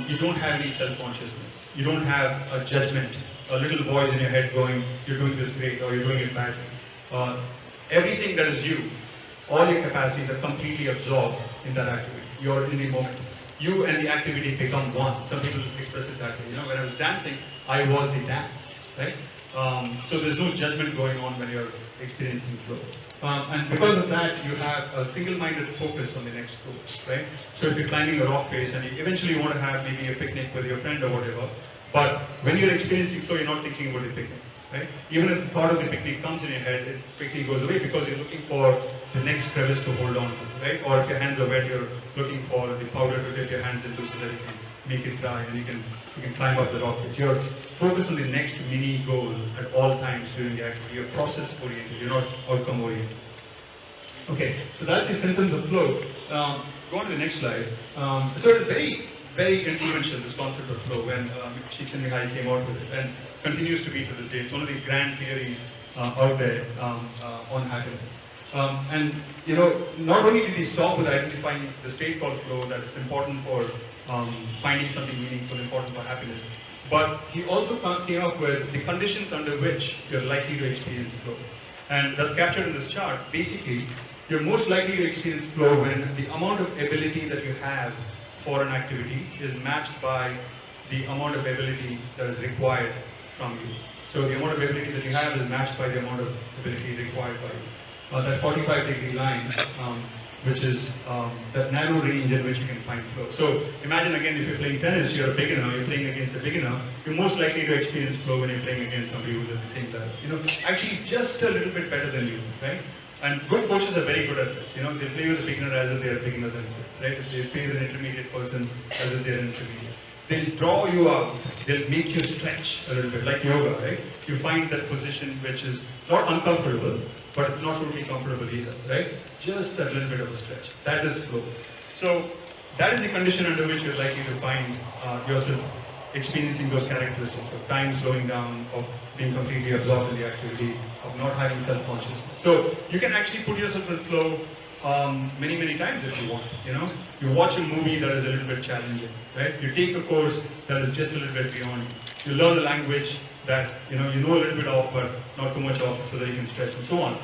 you don't have any self-consciousness. You don't have a judgment, a little voice in your head going, you're doing this great, or you're doing it badly. Everything that is you, all your capacities are completely absorbed in that activity. You're in the moment. You and the activity become one. Some people express it that way. When I was dancing, I was the dance, right? So there's no judgment going on when you're experiencing flow. And because of that, you have a single-minded focus on the next goal, right? So if you're climbing a rock face and you eventually want to have maybe a picnic with your friend or whatever, but when you're experiencing flow, you're not thinking about the picnic, right? Even if the thought of the picnic comes in your head, it quickly goes away because you're looking for the next crevice to hold on to, right? Or if your hands are wet, you're looking for the powder to dip your hands into so that you can make it dry and you can climb up the rock face. You're focused on the next mini goal at all times during the activity. You're process-oriented, you're not outcome-oriented. Okay, so that's the symptoms of flow. Go on to the next slide. So it's very, very influential, this concept of flow, when Csikszentmihalyi came out with it, and continues to be to this day. It's one of the grand theories out there on happiness. And you know, not only did he stop with identifying the state called flow, that it's important for finding something meaningful, important for happiness, but he also came up with the conditions under which you're likely to experience flow. And that's captured in this chart. Basically, you're most likely to experience flow when the amount of ability that you have for an activity is matched by the amount of ability that is required from you. So the amount of ability that you have is matched by the amount of ability required by you. That 45-degree line, which is that narrow range in which you can find flow. So imagine again, if you're playing tennis, you're a beginner, you're playing against a beginner, you're most likely to experience flow when you're playing against somebody who's at the same level. You know, actually just a little bit better than you, right? And good coaches are very good at this. You know, they play with a beginner as if they're a beginner themselves, right? They play with an intermediate person as if they're an intermediate. They'll draw you out, they'll make you stretch a little bit, like yoga, right? You find that position which is not uncomfortable, but it's not totally comfortable either, right? Just a little bit of a stretch. That is flow. So that is the condition under which you're likely to find yourself experiencing those characteristics of time slowing down, of being completely absorbed in the activity, of not having self-consciousness. So you can actually put yourself in flow many, many times if you want. You know, you watch a movie that is a little bit challenging, right? You take a course that is just a little bit beyond you. You learn a language that you know a little bit of, but not too much of, so that you can stretch and so on.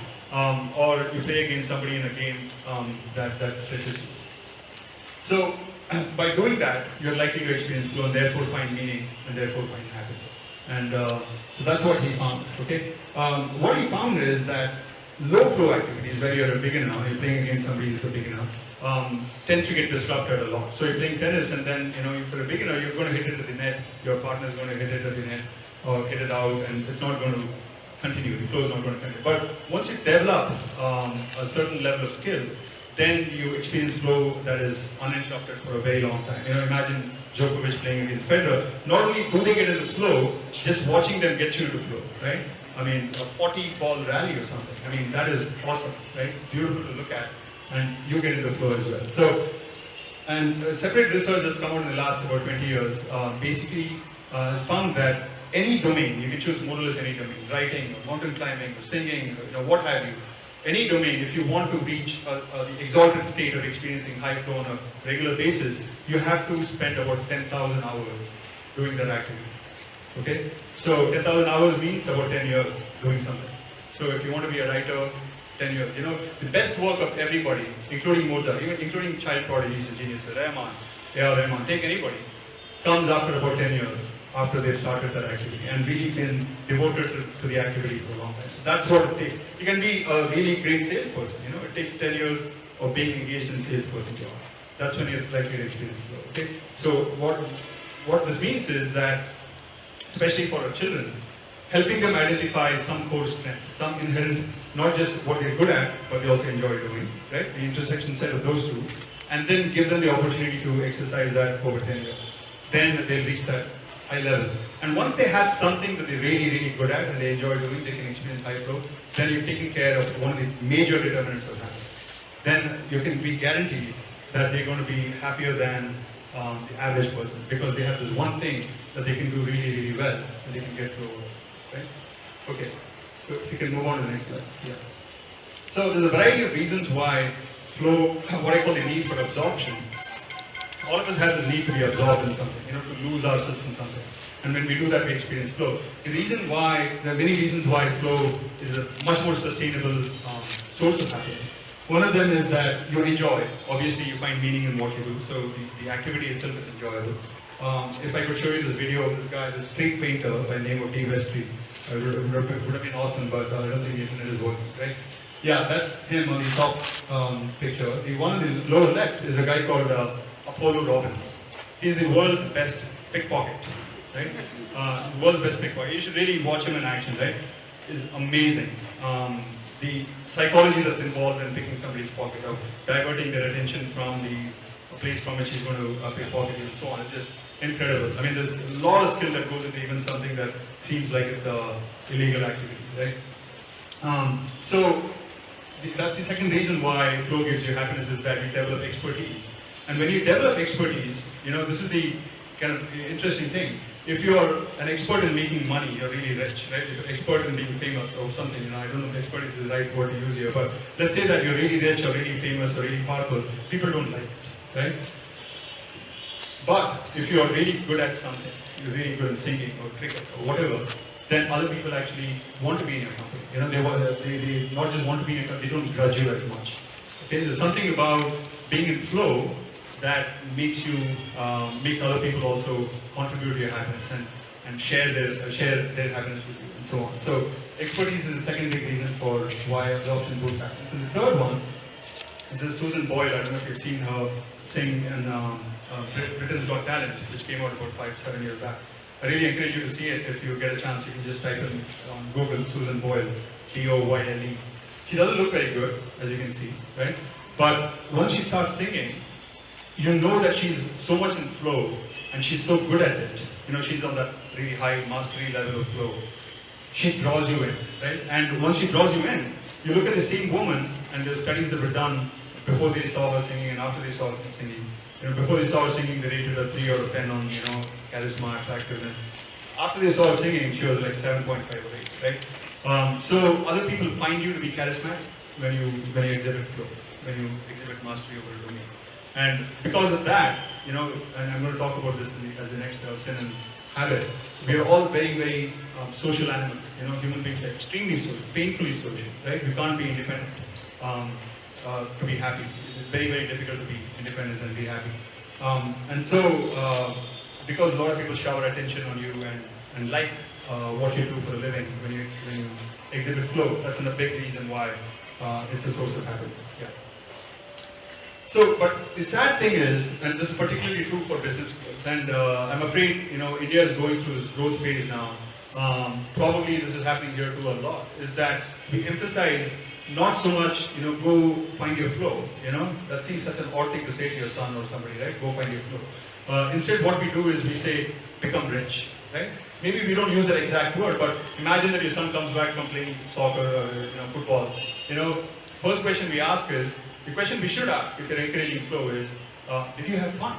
Or you play against somebody in a game that stretches you. So by doing that, you're likely to experience flow and therefore find meaning and therefore find happiness. And so that's what he found. Okay. What he found is that low flow activities, where you're a beginner, you're playing against somebody who's a beginner, tends to get disrupted a lot. So you're playing tennis, and then if you're a beginner, you're going to hit it at the net. Your partner's going to hit it at the net or hit it out, and it's not going to continue. The flow is not going to continue. But once you develop a certain level of skill, then you experience flow that is uninterrupted for a very long time. Imagine Djokovic playing against Federer. Not only do they get into flow, just watching them gets you into flow, right? I mean, a 40-ball rally or something. I mean, that is awesome, right? Beautiful to look at, and you get into flow as well. So, and separate research that's come out in the last about 20 years basically has found that any domain, you can choose more or less any domain, writing, or mountain climbing, or singing, or, what have you. Any domain, if you want to reach the exalted state of experiencing high flow on a regular basis, you have to spend about 10,000 hours doing that activity. Okay? So 10,000 hours means about 10 years doing something. So if you want to be a writer, 10 years. The best work of everybody, including Mozart, even including child prodigies and geniuses, Rahman, take anybody, comes after about 10 years after they've started that activity and really been devoted to the activity for a long time. So that's what it takes. You can be a really great salesperson. It takes 10 years of being engaged in salesperson job. That's when you're likely to experience flow. Okay? So what this means is that, especially for our children, helping them identify some core strength, some inherent, not just what they're good at, but they also enjoy doing, right? The intersection set of those two, and then give them the opportunity to exercise that over 10 years. Then they'll reach that high level. And once they have something that they're really, really good at and they enjoy doing, they can experience high flow, then you've taken care of one of the major determinants of happiness. Then you can be guaranteed that they're going to be happier than the average person, because they have this one thing that they can do really, really well, and they can get flow over, right? Okay, so if you can move on to the next slide. Yeah. So there's a variety of reasons why flow, what I call the need for absorption. All of us have this need to be absorbed in something, to lose ourselves in something. And when we do that, we experience flow. There are many reasons why flow is a much more sustainable source of happiness. One of them is that you enjoy. Obviously, you find meaning in what you do, so the activity itself is enjoyable. If I could show you this video of this guy, this street painter by the name of D. Westry, it would have been awesome, but I don't think the internet is working, right? Yeah, that's him on the top picture. The one on the lower left is a guy called Apollo Robbins. He's the world's best pickpocket, right? World's best pickpocket. You should really watch him in action, right? It's amazing. The psychology that's involved in picking somebody's pocket out, diverting their attention from the place from which he's going to pickpocket you and so on. It's just incredible. I mean, there's a lot of skill that goes into even something that seems like it's a illegal activity, right? So that's the second reason why flow gives you happiness, is that you develop expertise. And when you develop expertise, this is the kind of interesting thing. If you're an expert in making money, you're really rich, right? If you're an expert in being famous or something, I don't know if expertise is the right word to use here, but let's say that you're really rich or really famous or really powerful, people don't like it, right? But if you're really good at something, you're really good at singing or cricket or whatever, then other people actually want to be in your company. They not just want to be in your company, they don't grudge you as much. Okay, there's something about being in flow that makes other people also contribute to your happiness and share their happiness with you and so on. So expertise is the second big reason for why adoption boosts happiness. And the third one is this Susan Boyle. I don't know if you've seen her sing in Britain's Got Talent, which came out about 5-7 years back. I really encourage you to see it. If you get a chance, you can just type in on Google Susan Boyle, Boyle. She doesn't look very good, as you can see, right? But once she starts singing, you know that she's so much in flow and she's so good at it. She's on that really high mastery level of flow. She draws you in, right? And once she draws you in, you look at the same woman, and the studies that were done before they saw her singing and after they saw her singing. Before they saw her singing, they rated her 3 out of 10 on, charisma, attractiveness. After they saw her singing, she was like 7.5 or 8, right? So other people find you to be charismatic when you exhibit flow, when you exhibit mastery over a domain. And because of that, and I'm going to talk about this as the next sin and habit, we are all very, very social animals. Human beings are extremely social, painfully social, right? We can't be independent to be happy. It's very, very difficult to be independent and be happy. And so, because a lot of people shower attention on you and like what you do for a living when you exhibit flow, that's a big reason why it's a source of happiness. Yeah. So, but the sad thing is, and this is particularly true for business growth, and I'm afraid, India is going through this growth phase now. Probably this is happening here too a lot, is that we emphasize not so much, go find your flow, that seems such an odd thing to say to your son or somebody, right? Go find your flow. Instead, what we do is we say, become rich, right? Maybe we don't use that exact word, but imagine that your son comes back from playing soccer or, football. First question we ask is, the question we should ask if you're encouraging flow is, did you have fun?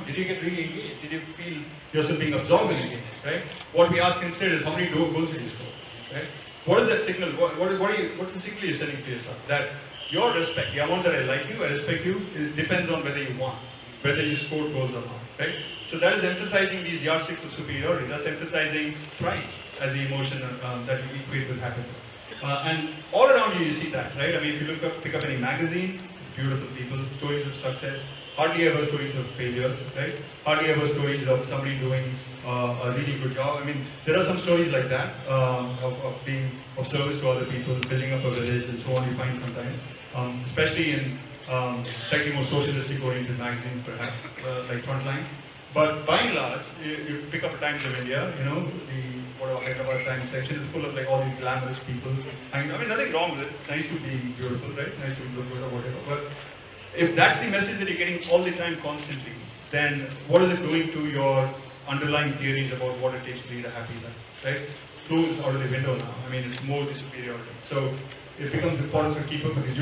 Did you get really engaged? Did you feel yourself being absorbed and engaged, right? What we ask instead is, how many goals did you score, right? What is that signal? What's the signal you're sending to yourself? That your respect, the amount that I like you, I respect you, it depends on whether you won, whether you scored goals or not, right? So that is emphasizing these yardsticks of superiority. That's emphasizing pride as the emotion that you equate with happiness. And all around you see that, right? I mean, if you pick up any magazine, it's beautiful people, stories of success, hardly ever stories of failures, right? Hardly ever stories of somebody doing a really good job. I mean, there are some stories like that, of being of service to other people, building up a village and so on, you find sometimes, especially in slightly more socialistic oriented magazines perhaps, like Frontline. But by and large, you pick up Times of India, the Hyderabad Times section is full of like all these glamorous people. I mean, nothing wrong with it. Nice to be beautiful, right? Nice to look good or whatever. But if that's the message that you're getting all the time, constantly, then what is it doing to your underlying theories about what it takes to lead a happy life, right? Flow is out of the window now. I mean, it's more the superiority. So it becomes important to keep up with the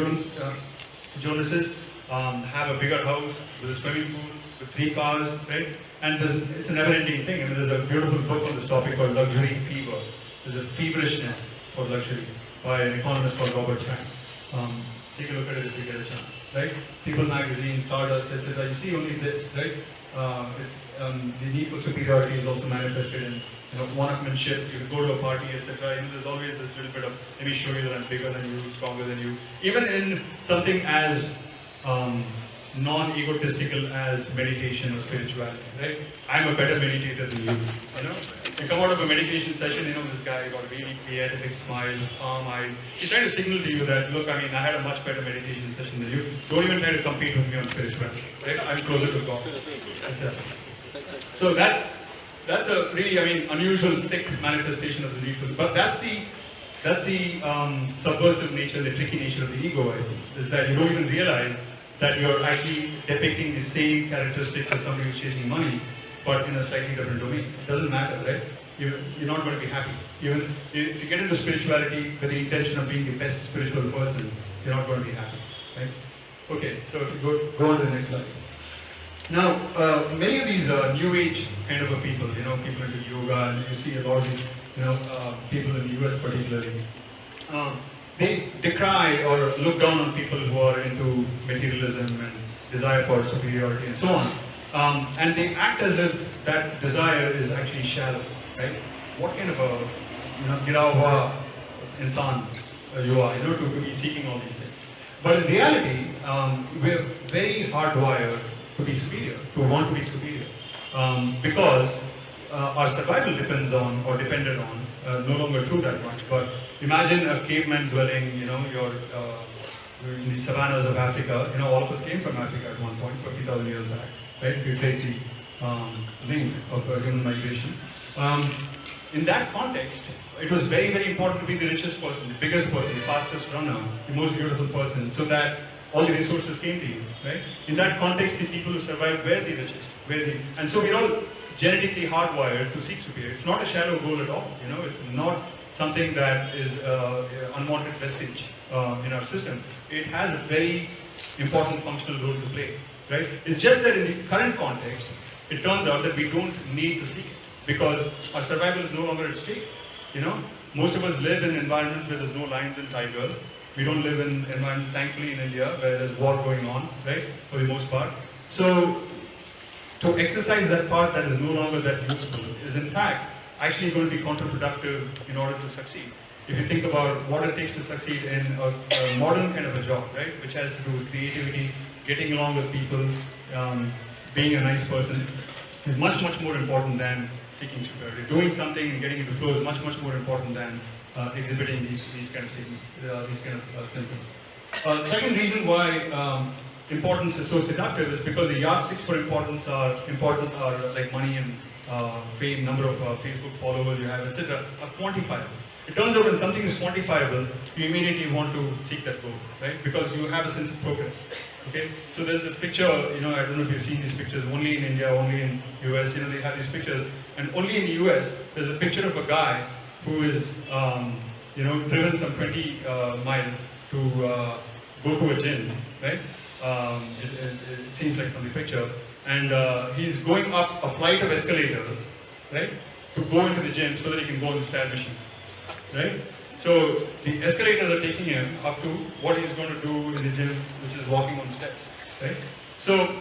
Jonases, have a bigger house with a swimming pool, with 3 cars, right? And it's a never-ending thing. I mean, there's a beautiful book on this topic called Luxury Fever. There's a feverishness for luxury by an economist called Robert Frank. Take a look at it if you get a chance, right? People magazine, Stardust, etc. You see only this, right? The need for superiority is also manifested in one-upmanship. You go to a party, etc. There's always this little bit of, let me show you that I'm bigger than you, stronger than you. Even in something as non-egotistical as meditation or spirituality, right? I'm a better meditator than you, You come out of a meditation session, this guy got a really beatific smile, calm eyes. He's trying to signal to you that, look, I had a much better meditation session than you. Don't even try to compete with me on spirituality, right? I'm closer to God. So that's a really, unusual, sick manifestation of the need for, but that's the subversive nature, the tricky nature of the ego, I think, is that you don't even realize that you're actually depicting the same characteristics as somebody who's chasing money, but in a slightly different domain. It doesn't matter, right? you're not going to be happy. Even if you get into spirituality with the intention of being the best spiritual person, you're not going to be happy, right? Okay, so if you go on to the next slide. Now, many of these new age kind of people, people into yoga, and you see a lot of these, people in the US particularly, they decry or look down on people who are into materialism and desire for superiority and so on. And they act as if that desire is actually shallow, right? What kind of a, gira hua insan you are, to be seeking all these things. But in reality, we're very hardwired to be superior, to want to be superior, because our survival depends on, or depended on, no longer true that much, but imagine a caveman dwelling, you're in the savannas of Africa. All of us came from Africa at one point, 50,000 years back, right? If you trace the link of human migration. In that context, it was very, very important to be the richest person, the biggest person, the fastest runner, the most beautiful person, so that all the resources came to you, right? In that context, the people who survived were the richest, and so we're all genetically hardwired to seek superior. It's not a shallow goal at all, it's not something that is unwanted vestige in our system. It has a very important functional role to play, right? It's just that in the current context, it turns out that we don't need to seek it, because our survival is no longer at stake, Most of us live in environments where there's no lions and tigers. We don't live in environments, thankfully, in India, where there's war going on, right, for the most part. So, to exercise that part that is no longer that useful is, in fact, actually going to be counterproductive in order to succeed. If you think about what it takes to succeed in a modern kind of a job, right, which has to do with creativity, getting along with people, being a nice person, is much, much more important than seeking superiority. Doing something and getting into flow is much, much more important than exhibiting these kind of signals, these kind of symptoms. The second reason why importance is so seductive is because the yardsticks for importance are like money and fame, number of Facebook followers you have, etc., are quantifiable. It turns out when something is quantifiable, you immediately want to seek that goal, right? Because you have a sense of progress. Okay, so there's this picture, I don't know if you've seen these pictures, only in India, only in US, they have these pictures, and only in the US, there's a picture of a guy who is, driven some 20 miles to go to a gym, right? It seems like from the picture, and he's going up a flight of escalators, right, to go into the gym so that he can go on the stair machine, right? So the escalators are taking him up to what he's going to do in the gym, which is walking on steps, right? So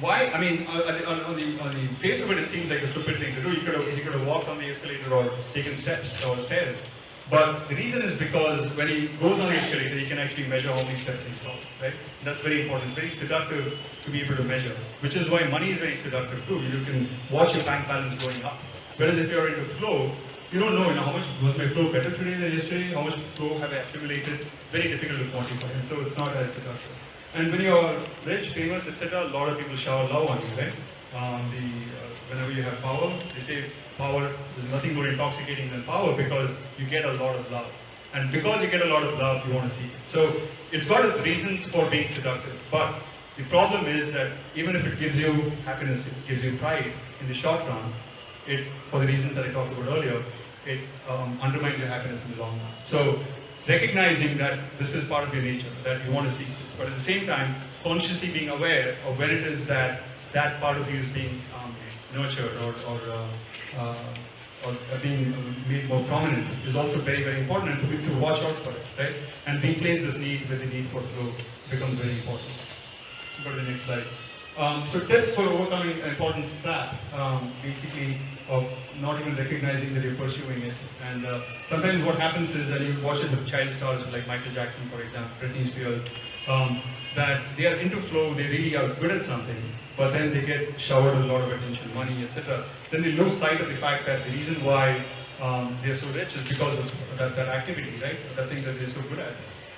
why? I mean, on the face of it, it seems like a stupid thing to do. He could have walked on the escalator or taken steps or stairs. But the reason is because when he goes on the escalator, he can actually measure how many steps he's got, right? And that's very important, very seductive to be able to measure, which is why money is very seductive too. You can watch your bank balance going up. Whereas if you're into flow, you don't know, how much was my flow better today than yesterday, how much flow have I accumulated, very difficult to quantify, and so it's not as seductive. And when you're rich, famous, etc., a lot of people shower love on you, right? Whenever you have power, they say power, there's nothing more intoxicating than power because you get a lot of love. And because you get a lot of love, you want to see it. So it's got its reasons for being seductive. But the problem is that even if it gives you happiness, it gives you pride in the short run, for the reasons that I talked about earlier, it undermines your happiness in the long run. So recognizing that this is part of your nature, that you want to seek this, but at the same time, consciously being aware of when it is that that part of you is being nurtured or being made more prominent is also very, very important, and to watch out for it, right? And replace this need with the need for flow becomes very important. Go to the next slide. So tips for overcoming importance trap, basically of not even recognizing that you're pursuing it. And sometimes what happens is, and you watch it with child stars like Michael Jackson, for example, Britney Spears, that they are into flow, they really are good at something, but then they get showered with a lot of attention, money, etc. Then they lose sight of the fact that the reason why they're so rich is because of that activity, right? That thing that they're so good at.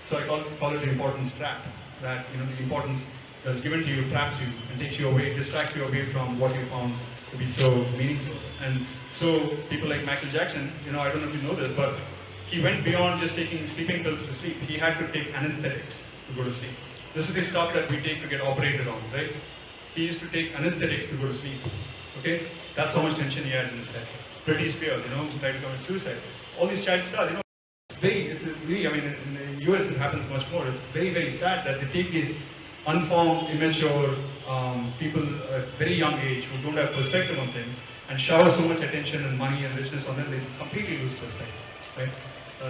So I call it the importance trap. That the importance that is given to you traps you and takes you away, distracts you away from what you found to be so meaningful. And so people like Michael Jackson, I don't know if you know this, but he went beyond just taking sleeping pills to sleep. He had to take anesthetics to go to sleep. This is the stuff that we take to get operated on, right? He used to take anesthetics to go to sleep. Okay? That's how much tension he had in his head. Britney Spears, who tried to commit suicide. All these child stars, it's really, I mean, in the US it happens much more. It's very, very sad that they take these unformed, immature people at a very young age who don't have perspective on things and shower so much attention and money and richness on them, they completely lose perspective, right?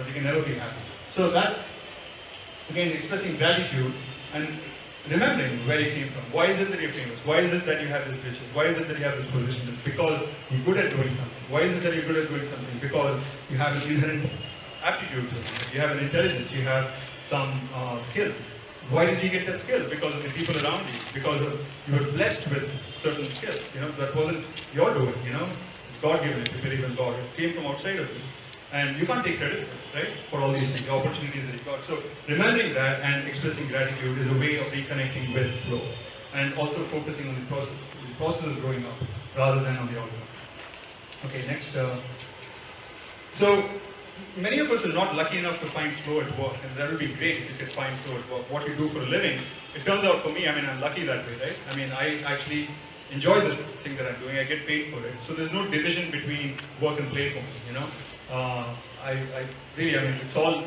They can never be happy. So that's, again, expressing gratitude and remembering where you came from. Why is it that you're famous? Why is it that you have this riches? Why is it that you have this position? It's because you're good at doing something. Why is it that you're good at doing something? Because you have an inherent aptitude for it. You have an intelligence. You have some skill. Why did you get that skill? Because of the people around you. Because you were blessed with certain skills. That wasn't your doing. It's God given. If you believe in God, it came from outside of you. And you can't take credit for it, right? For all these things, the opportunities that you got. So remembering that and expressing gratitude is a way of reconnecting with flow. And also focusing on the process of growing up, rather than on the outcome. Okay, next. So many of us are not lucky enough to find flow at work, and that would be great if you could find flow at work. What you do for a living, it turns out for me, I mean, I'm lucky that way, right? I mean, I actually enjoy this thing that I'm doing. I get paid for it. So there's no division between work and play for me, I really, I mean, it's all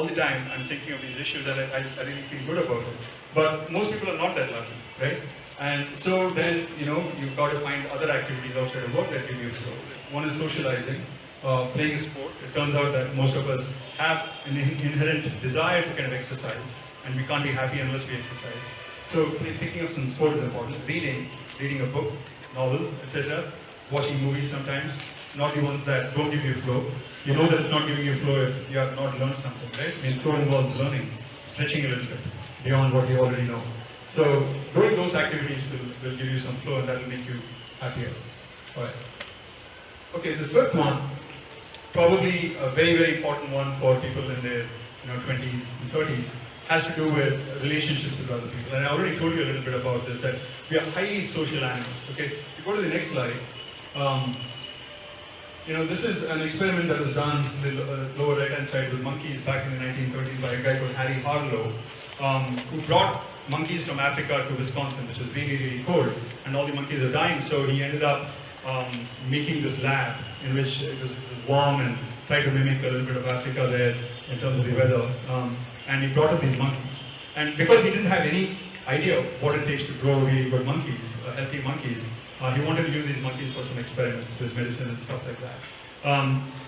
the time I'm thinking of these issues and I really feel good about it. But most people are not that lucky, right? And so there's, you've got to find other activities outside of work that give you flow. One is socializing, playing a sport. It turns out that most of us have an inherent desire to kind of exercise, and we can't be happy unless we exercise. So picking up some sport is important. Reading a book, novel, etc. Watching movies sometimes. Not the ones that don't give you flow. You know that it's not giving you flow if you have not learned something, right? I mean, flow involves learning, stretching a little bit beyond what you already know. So doing those activities will give you some flow, and that will make you happier. All right. Okay, the third one, probably a very, very important one for people in their 20s and 30s, has to do with relationships with other people. And I already told you a little bit about this, that we are highly social animals. Okay, if you go to the next slide. This is an experiment that was done in the lower right-hand side with monkeys back in the 1930s by a guy called Harry Harlow, who brought monkeys from Africa to Wisconsin, which was really, really cold, and all the monkeys are dying, so he ended up making this lab in which it was warm and tried to mimic a little bit of Africa there in terms of the weather, and he brought up these monkeys. And because he didn't have any idea of what it takes to grow really good monkeys, healthy monkeys, he wanted to use these monkeys for some experiments with medicine and stuff like that.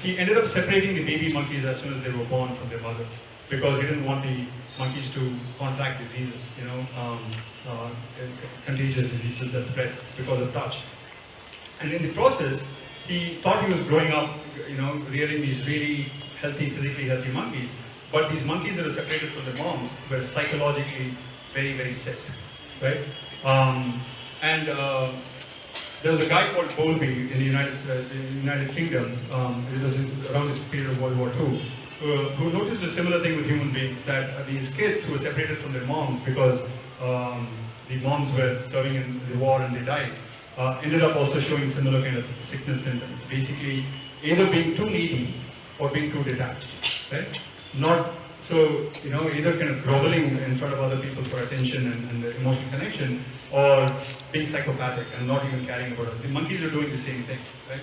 He ended up separating the baby monkeys as soon as they were born from their mothers, because he didn't want the monkeys to contract diseases, contagious diseases that spread because of touch. And in the process, he thought he was growing up, rearing these really healthy, physically healthy monkeys, but these monkeys that were separated from their moms were psychologically very, very sick, right? There was a guy called Bowlby in the United Kingdom, it was around the period of World War II, who noticed a similar thing with human beings, that these kids who were separated from their moms because the moms were serving in the war and they died, ended up also showing similar kind of sickness symptoms. Basically, either being too needy or being too detached, right? Not so, either kind of groveling in front of other people for attention and the emotional connection, or being psychopathic and not even caring about it. The monkeys are doing the same thing, right?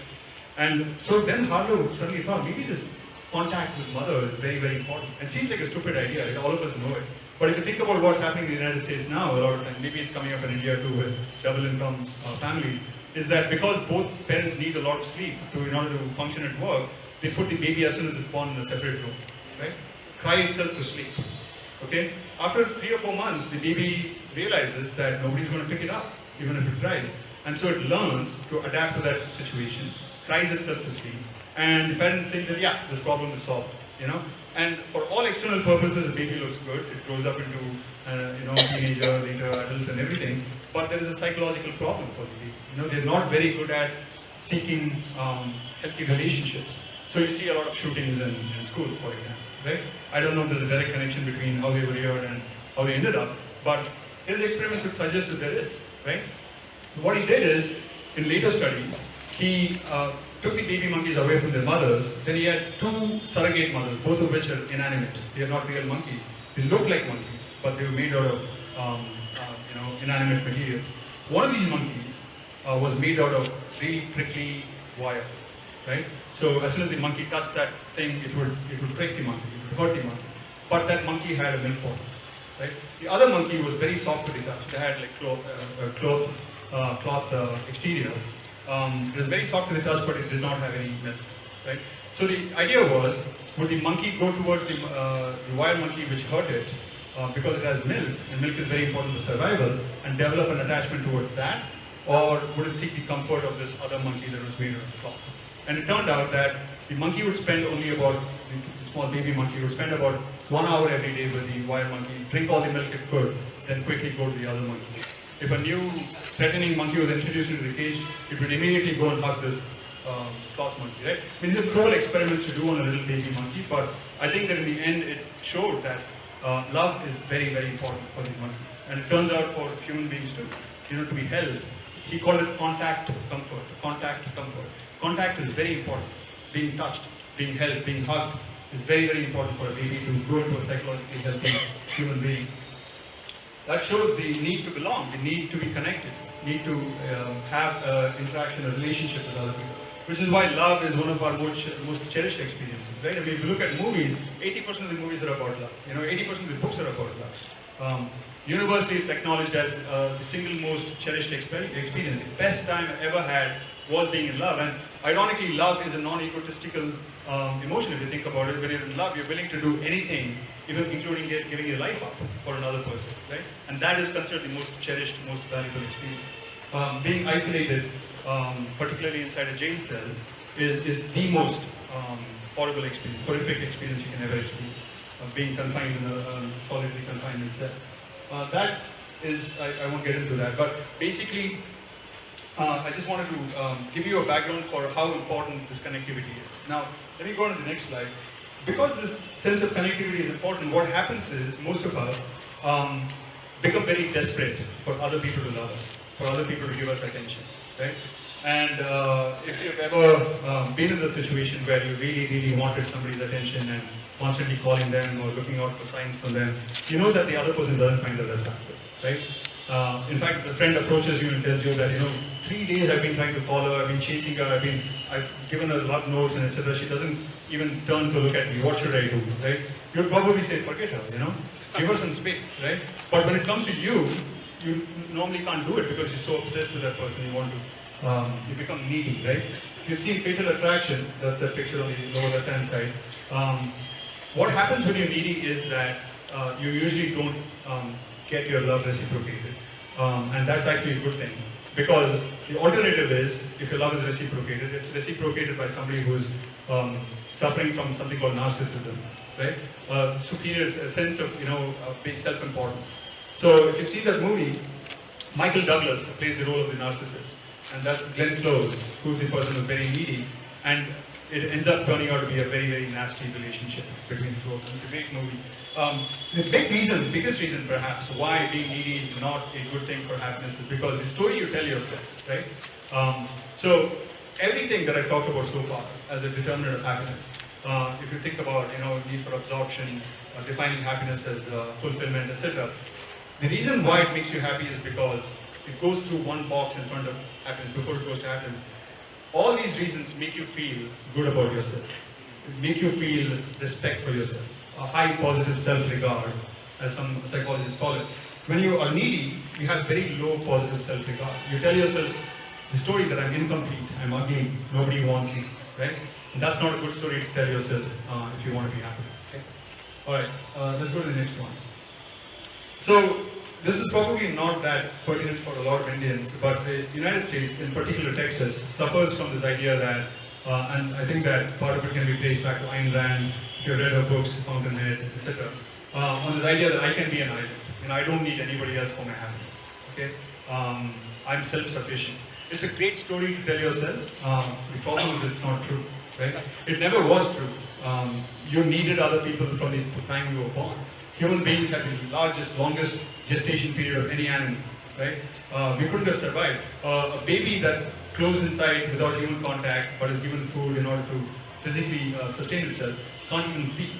And so then Harlow suddenly thought, maybe this contact with mother is very, very important. It seems like a stupid idea, right? All of us know it. But if you think about what's happening in the United States now, and maybe it's coming up in India too with double income families, is that because both parents need a lot of sleep in order to function at work, they put the baby as soon as it's born in a separate room, right? Cry itself to sleep, okay? After 3 or 4 months, the baby realizes that nobody's going to pick it up, even if it cries. And so it learns to adapt to that situation, cries itself to sleep, and the parents think that, yeah, this problem is solved, And for all external purposes, the baby looks good. It grows up into, teenager, later adult and everything. But there is a psychological problem for the baby. They're not very good at seeking healthy relationships. So you see a lot of shootings in schools, for example, right? I don't know if there's a direct connection between how they were reared and how they ended up, but his experiments would suggest that there is, right? So what he did is, in later studies, he took the baby monkeys away from their mothers. Then he had 2 surrogate mothers, both of which are inanimate. They are not real monkeys. They look like monkeys, but they were made out of inanimate materials. One of these monkeys was made out of really prickly wire. right? So as soon as the monkey touched that thing, it would break the monkey, it would hurt the monkey. But that monkey had a milk bottle, right? The other monkey was very soft to the touch. They had like cloth exterior. It was very soft to the touch, but it did not have any milk, right? So the idea was, would the monkey go towards the wild monkey which hurt it because it has milk, and milk is very important for survival, and develop an attachment towards that, or would it seek the comfort of this other monkey that was made of cloth? And it turned out that the monkey would spend only about, the small baby monkey would spend about 1 hour every day with the wild monkey, drink all the milk it could, then quickly go to the other monkey. If a new threatening monkey was introduced into the cage, it would immediately go and hug this cloth monkey, right? I mean, these are cruel experiments to do on a little baby monkey, but I think that in the end it showed that love is very, very important for these monkeys. And it turns out for human beings to be held. He called it contact comfort, contact comfort. Contact is very important. Being touched, being held, being hugged is very, very important for a baby to grow into a psychologically healthy human being. That shows the need to belong, the need to be connected, need to have interaction, a relationship with other people. Which is why love is one of our most cherished experiences, right? I mean, if you look at movies, 80% of the movies are about love. 80% of the books are about love. Universally, it's acknowledged as the single most cherished experience. The best time I ever had was being in love. And ironically, love is a non-egotistical emotion. If you think about it, when you're in love, you're willing to do anything, even including giving your life up for another person, right? And that is considered the most cherished, most valuable experience. Being isolated, particularly inside a jail cell, is the most horrible experience, horrific experience you can ever experience. Being confined solidly confined in a cell. That is, I won't get into that, but basically, I just wanted to give you a background for how important this connectivity is. Now, let me go on to the next slide. Because this sense of connectivity is important, what happens is most of us become very desperate for other people to love us, for other people to give us attention, right? And if you've ever been in the situation where you really, really wanted somebody's attention and constantly calling them or looking out for signs from them, you know that the other person doesn't find that attractive, right? In fact, the friend approaches you and tells you that, 3 days I've been trying to call her, I've been chasing her, I've given her love notes and etc. She doesn't even turn to look at me. What should I do, right? You'll probably say, forget her, give her some space, right? But when it comes to you, you normally can't do it because you're so obsessed with that person. You want to, you become needy, right? You've seen Fatal Attraction, that's the picture on the lower left-hand side. What happens when you're needy is that you usually don't get your love reciprocated. And that's actually a good thing. Because the alternative is, if your love is reciprocated, it's reciprocated by somebody who's suffering from something called narcissism, right? Superior, a sense of, big self-importance. So if you've seen that movie, Michael Douglas plays the role of the narcissist. And that's Glenn Close, who's the person who's very needy. And it ends up turning out to be a very, very nasty relationship between the two of them. It's a great movie. The biggest reason perhaps why being needy is not a good thing for happiness is because the story you tell yourself, right? So everything that I've talked about so far as a determinant of happiness, if you think about, need for absorption, defining happiness as fulfillment, etc. The reason why it makes you happy is because it goes through one box in front of happiness before it goes to happiness. All these reasons make you feel good about yourself, make you feel respect for yourself, a high positive self-regard, as some psychologists call it. When you are needy, you have very low positive self-regard. You tell yourself the story that I'm incomplete, I'm ugly, nobody wants me, right? And that's not a good story to tell yourself if you want to be happy. Okay? All right, let's go to the next one. So, this is probably not that pertinent for a lot of Indians, but the United States, in particular Texas, suffers from this idea that, and I think that part of it can be traced back to Ayn Rand, if you've read her books, Fountainhead, etc., on this idea that I can be an island, I don't need anybody else for my happiness, okay? I'm self-sufficient. It's a great story to tell yourself. The problem is it's not true, right? It never was true. You needed other people from the time you were born. Human beings have the largest, longest gestation period of any animal, right? We couldn't have survived. A baby that's closed inside without human contact, but is given food in order to physically sustain itself, can't even see,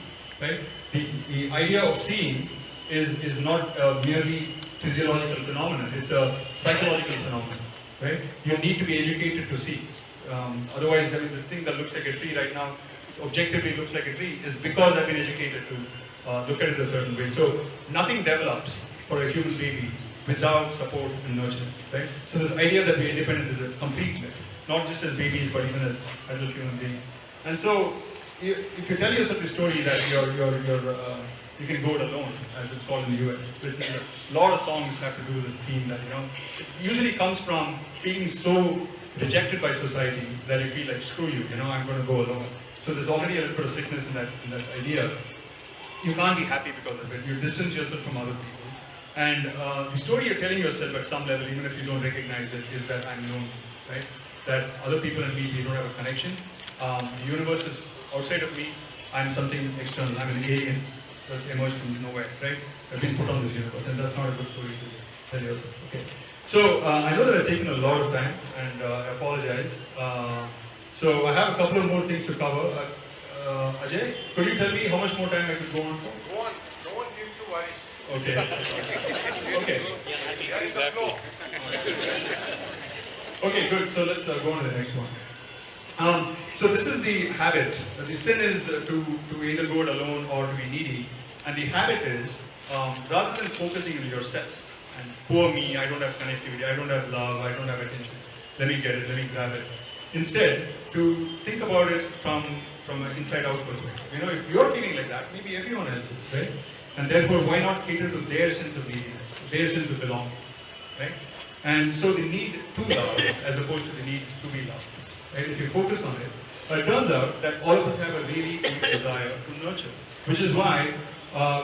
right? The idea of seeing is not merely physiological phenomenon, it's a psychological phenomenon, right? You need to be educated to see. Otherwise, I mean, this thing that looks like a tree right now, objectively looks like a tree, is because I've been educated to look at it a certain way. So nothing develops for a human baby without support and nurturance, right? So this idea that we're independent is a complete myth, not just as babies, but even as adult human beings. And so, if you tell yourself the story that you can go it alone, as it's called in the US, which is a lot of songs have to do with this theme that, it usually comes from feeling so rejected by society that you feel like, screw you, I'm going to go alone. So there's already a little bit of sickness in that idea. You can't be happy because of it. You distance yourself from other people. And the story you're telling yourself at some level, even if you don't recognize it, is that I'm known, right? That other people and me, we don't have a connection. The universe is outside of me. I'm something external. I'm an alien that's emerged from nowhere, right? I've been put on this universe, and that's not a good story to tell yourself. Okay. So I know that I've taken a lot of time, and I apologize. So I have a couple of more things to cover. Ajay, could you tell me how much more time I could go on for? Go on. No one seems to worry. Okay. Okay. There is a flow. Okay, good. So let's go on to the next one. So this is the habit. The sin is to either go it alone or to be needy. And the habit is, rather than focusing on yourself, and poor me, I don't have connectivity, I don't have love, I don't have attention, let me get it, let me grab it. Instead, to think about it from an inside-out perspective. If you're feeling like that, maybe everyone else is, right? And therefore, why not cater to their sense of neediness, their sense of belonging, right? And so the need to love as opposed to the need to be loved. Right? If you focus on it, it turns out that all of us have a really deep desire to nurture. Which is why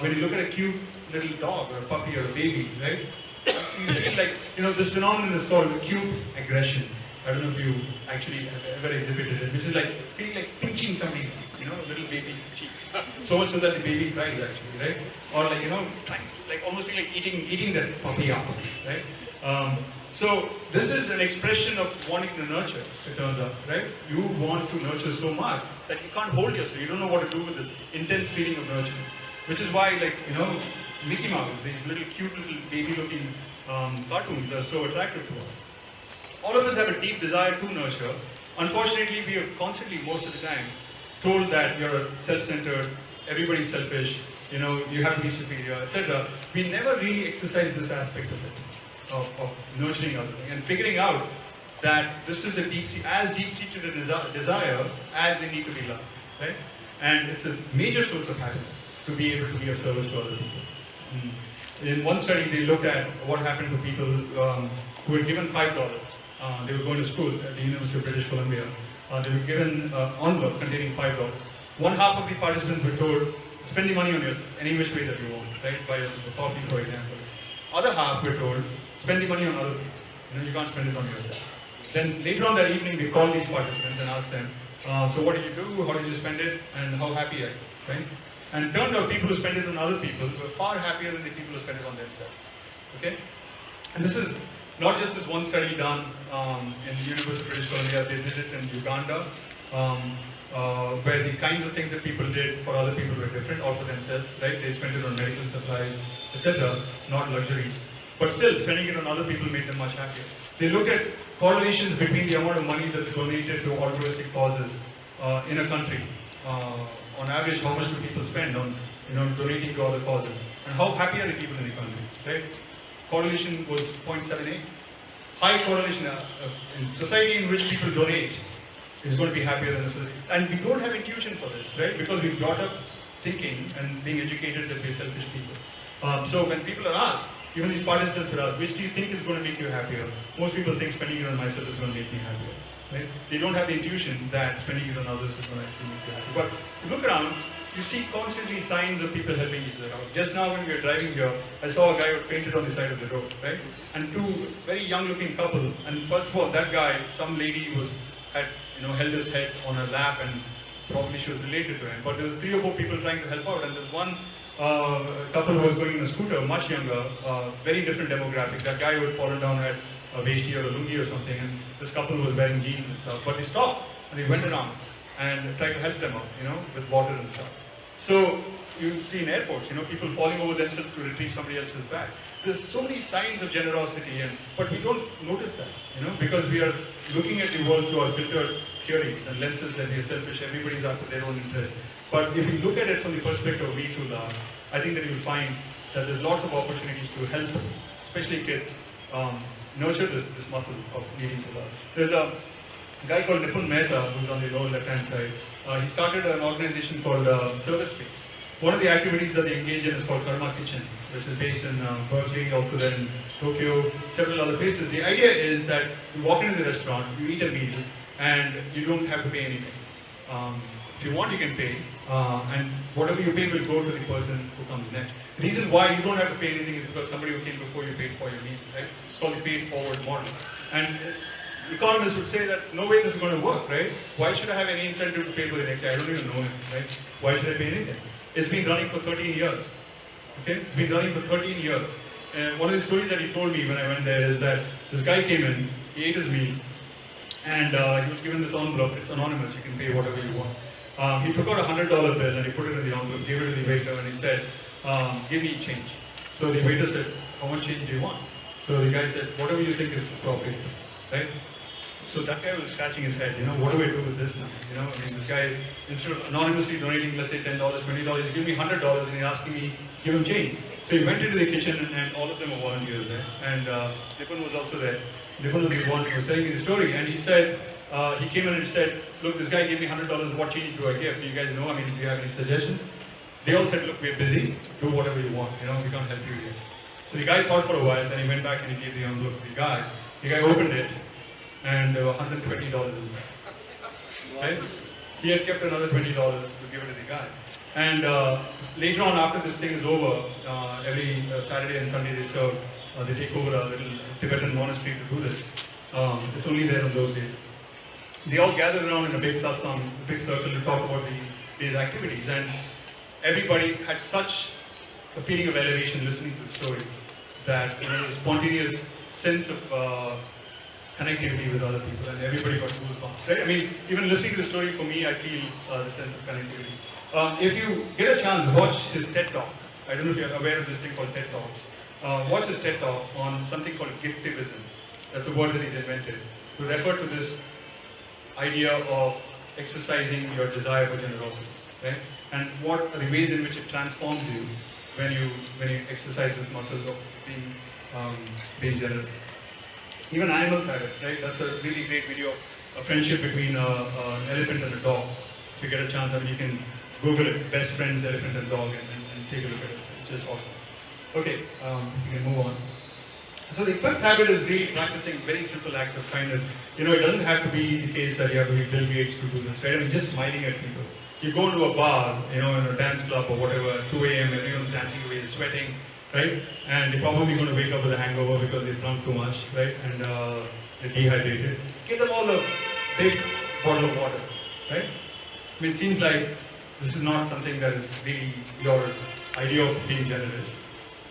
when you look at a cute little dog or a puppy or a baby, right? You feel like, this phenomenon is called cute aggression. I don't know if you actually have ever exhibited it, which is like feeling like pinching somebody's, little baby's cheeks. So much so that the baby cries actually, right? Or trying, almost like eating that puppy up, right? So this is an expression of wanting to nurture, it turns out, right? You want to nurture so much that you can't hold yourself. You don't know what to do with this intense feeling of nurturance. Which is why, Mickey Mouse, these little cute little baby-looking cartoons are so attractive to us. All of us have a deep desire to nurture. Unfortunately, we are constantly, most of the time, told that you're self-centered, everybody's selfish, you have to be superior, etc. We never really exercise this aspect of it. Of nurturing others and figuring out that this is as deep-seated a desire as they need to be loved, right? And it's a major source of happiness to be able to be of service to other people. In one study, they looked at what happened to people who were given $5. They were going to school at the University of British Columbia. They were given an envelope containing $5. One half of the participants were told, spend the money on yourself, any which way that you want, right? Buy yourself a coffee, for example. Other half were told, spend the money on other people. You can't spend it on yourself. Then later on that evening, we called these participants and asked them, so what did you do, how did you spend it, and how happy are you, right? And it turned out people who spent it on other people were far happier than the people who spent it on themselves, okay? And this is not just this one study done in the University of British Columbia, they did it in Uganda, where the kinds of things that people did for other people were different, or for themselves, right? They spent it on medical supplies, etc., not luxuries. But still, spending it on other people made them much happier. They looked at correlations between the amount of money that's donated to altruistic causes in a country. On average, how much do people spend on donating to other causes? And how happy are the people in the country, right? Correlation was 0.78. High correlation in society in which people donate is going to be happier than a society. And we don't have intuition for this, right? Because we brought up thinking and being educated that we're selfish people. So when people are asked, even these participants were asked, which do you think is going to make you happier? Most people think spending it on myself is going to make me happier. Right? They don't have the intuition that spending it on others is going to actually make you happy. But if you look around, you see constantly signs of people helping each other out. Just now when we were driving here, I saw a guy who fainted on the side of the road, right? And two very young-looking couple. And first of all, that guy, some lady had held his head on her lap, and probably she was related to him. But there was 3 or 4 people trying to help out, and there's one couple who was going in a scooter, much younger, very different demographic. That guy who had fallen down had a vesti or a lungi or something, and this couple was wearing jeans and stuff. But they stopped and they went around and tried to help them out, with water and stuff. So you see in airports, people falling over themselves to retrieve somebody else's bag. There's so many signs of generosity, but we don't notice that, because we are looking at the world through our filtered theories and lenses that we are selfish, everybody's after their own interest. But if you look at it from the perspective of we too love, I think that you will find that there's lots of opportunities to help, especially kids, nurture this muscle of needing to love. There's a guy called Nipun Mehta, who's on the lower left-hand side. He started an organization called Service Space. One of the activities that they engage in is called Karma Kitchen, which is based in Berkeley, also then in Tokyo, several other places. The idea is that you walk into the restaurant, you eat a meal, and you don't have to pay anything. If you want, you can pay, and whatever you pay will go to the person who comes next. The reason why you don't have to pay anything is because somebody who came before you paid for your meal, right? It's called the paid forward model. And economists would say that no way this is going to work, right? Why should I have any incentive to pay for the next guy? I don't even know him, right? Why should I pay anything? It's been running for 13 years. Okay? It's been running for 13 years. And one of the stories that he told me when I went there is that this guy came in, he ate his meal, and he was given this envelope. It's anonymous, you can pay whatever you want. He took out a $100 bill and he put it in the envelope, gave it to the waiter, and he said, give me change. So the waiter said, how much change do you want? So the guy said, whatever you think is appropriate, right? So that guy was scratching his head, what do I do with this now? This guy, instead of anonymously donating, let's say $10, $20, he's giving me $100 and he's asking me, give him change. So he went into the kitchen and all of them were volunteers there. And Nipun was also there. Nipun was the one who was telling me the story, and he said, he came in and said, look, this guy gave me $100, what change do I give? Do you guys know? Do you have any suggestions? They all said, look, we're busy, do whatever you want, we can't help you here. So the guy thought for a while, then he went back and he gave the envelope to the guy. The guy opened it, and there were $120 inside. Right? He had kept another $20 to give it to the guy. And later on, after this thing is over, every Saturday and Sunday they take over a little Tibetan monastery to do this. It's only there on those days. They all gathered around in a big satsang, a big circle to talk about these activities. And everybody had such a feeling of elevation listening to the story that a spontaneous sense of connectivity with other people, and everybody got goosebumps, right? Even listening to the story, for me, I feel the sense of connectivity. If you get a chance, watch his TED Talk. I don't know if you're aware of this thing called TED Talks. Watch his TED Talk on something called giftivism. That's a word that he's invented to refer to this idea of exercising your desire for generosity, right? And what are the ways in which it transforms you when you exercise this muscle of being generous. Even animals have it, right? That's a really great video of a friendship between an elephant and a dog. If you get a chance, you can Google it, best friends, elephant and dog, and take a look at it. It's just awesome. Okay, we can move on. So the fifth habit is really practicing very simple acts of kindness. It doesn't have to be the case that you have to be Bill Gates to do this, right? Just smiling at people. You go into a bar, in a dance club or whatever, at 2 a.m., everyone's dancing away, sweating, right? And they're probably going to wake up with a hangover because they've drunk too much, right? And they're dehydrated. Give them all a big bottle of water, right? It seems like this is not something that is really your idea of being generous,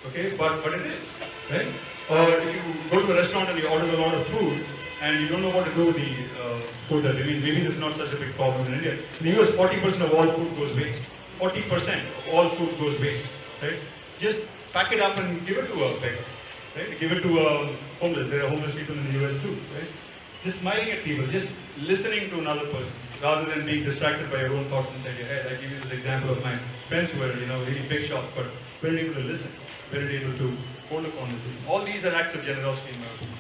okay? But it is, right? Or if you go to a restaurant and you order a lot of food and you don't know what to do with the food that maybe this is not such a big problem in India. In the US, 40% of all food goes waste. 40% of all food goes waste, right? Just pack it up and give it to a beggar, right? Give it to a homeless. There are homeless people in the US too, right? Just smiling at people, just listening to another person, rather than being distracted by your own thoughts inside your head. I give you this example of my friends who were, really big shots, but weren't able to listen, weren't able to hold a conversation. All these are acts of generosity in my opinion.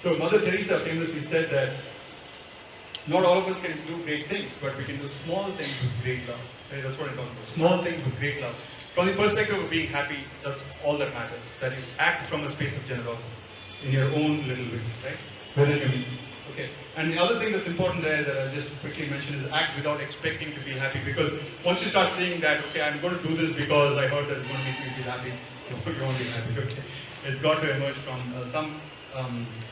So Mother Teresa famously said that not all of us can do great things, but we can do small things with great love. Right? That's what I'm talking about. Small things with great love. From the perspective of being happy, that's all that matters. That you act from a space of generosity in your own little way, right? Within your means. Okay. And the other thing that's important there that I'll just quickly mention is act without expecting to feel happy. Because once you start saying that, okay, I'm going to do this because I heard that it's going to make me feel happy, you won't be happy. Okay. It's got to emerge from some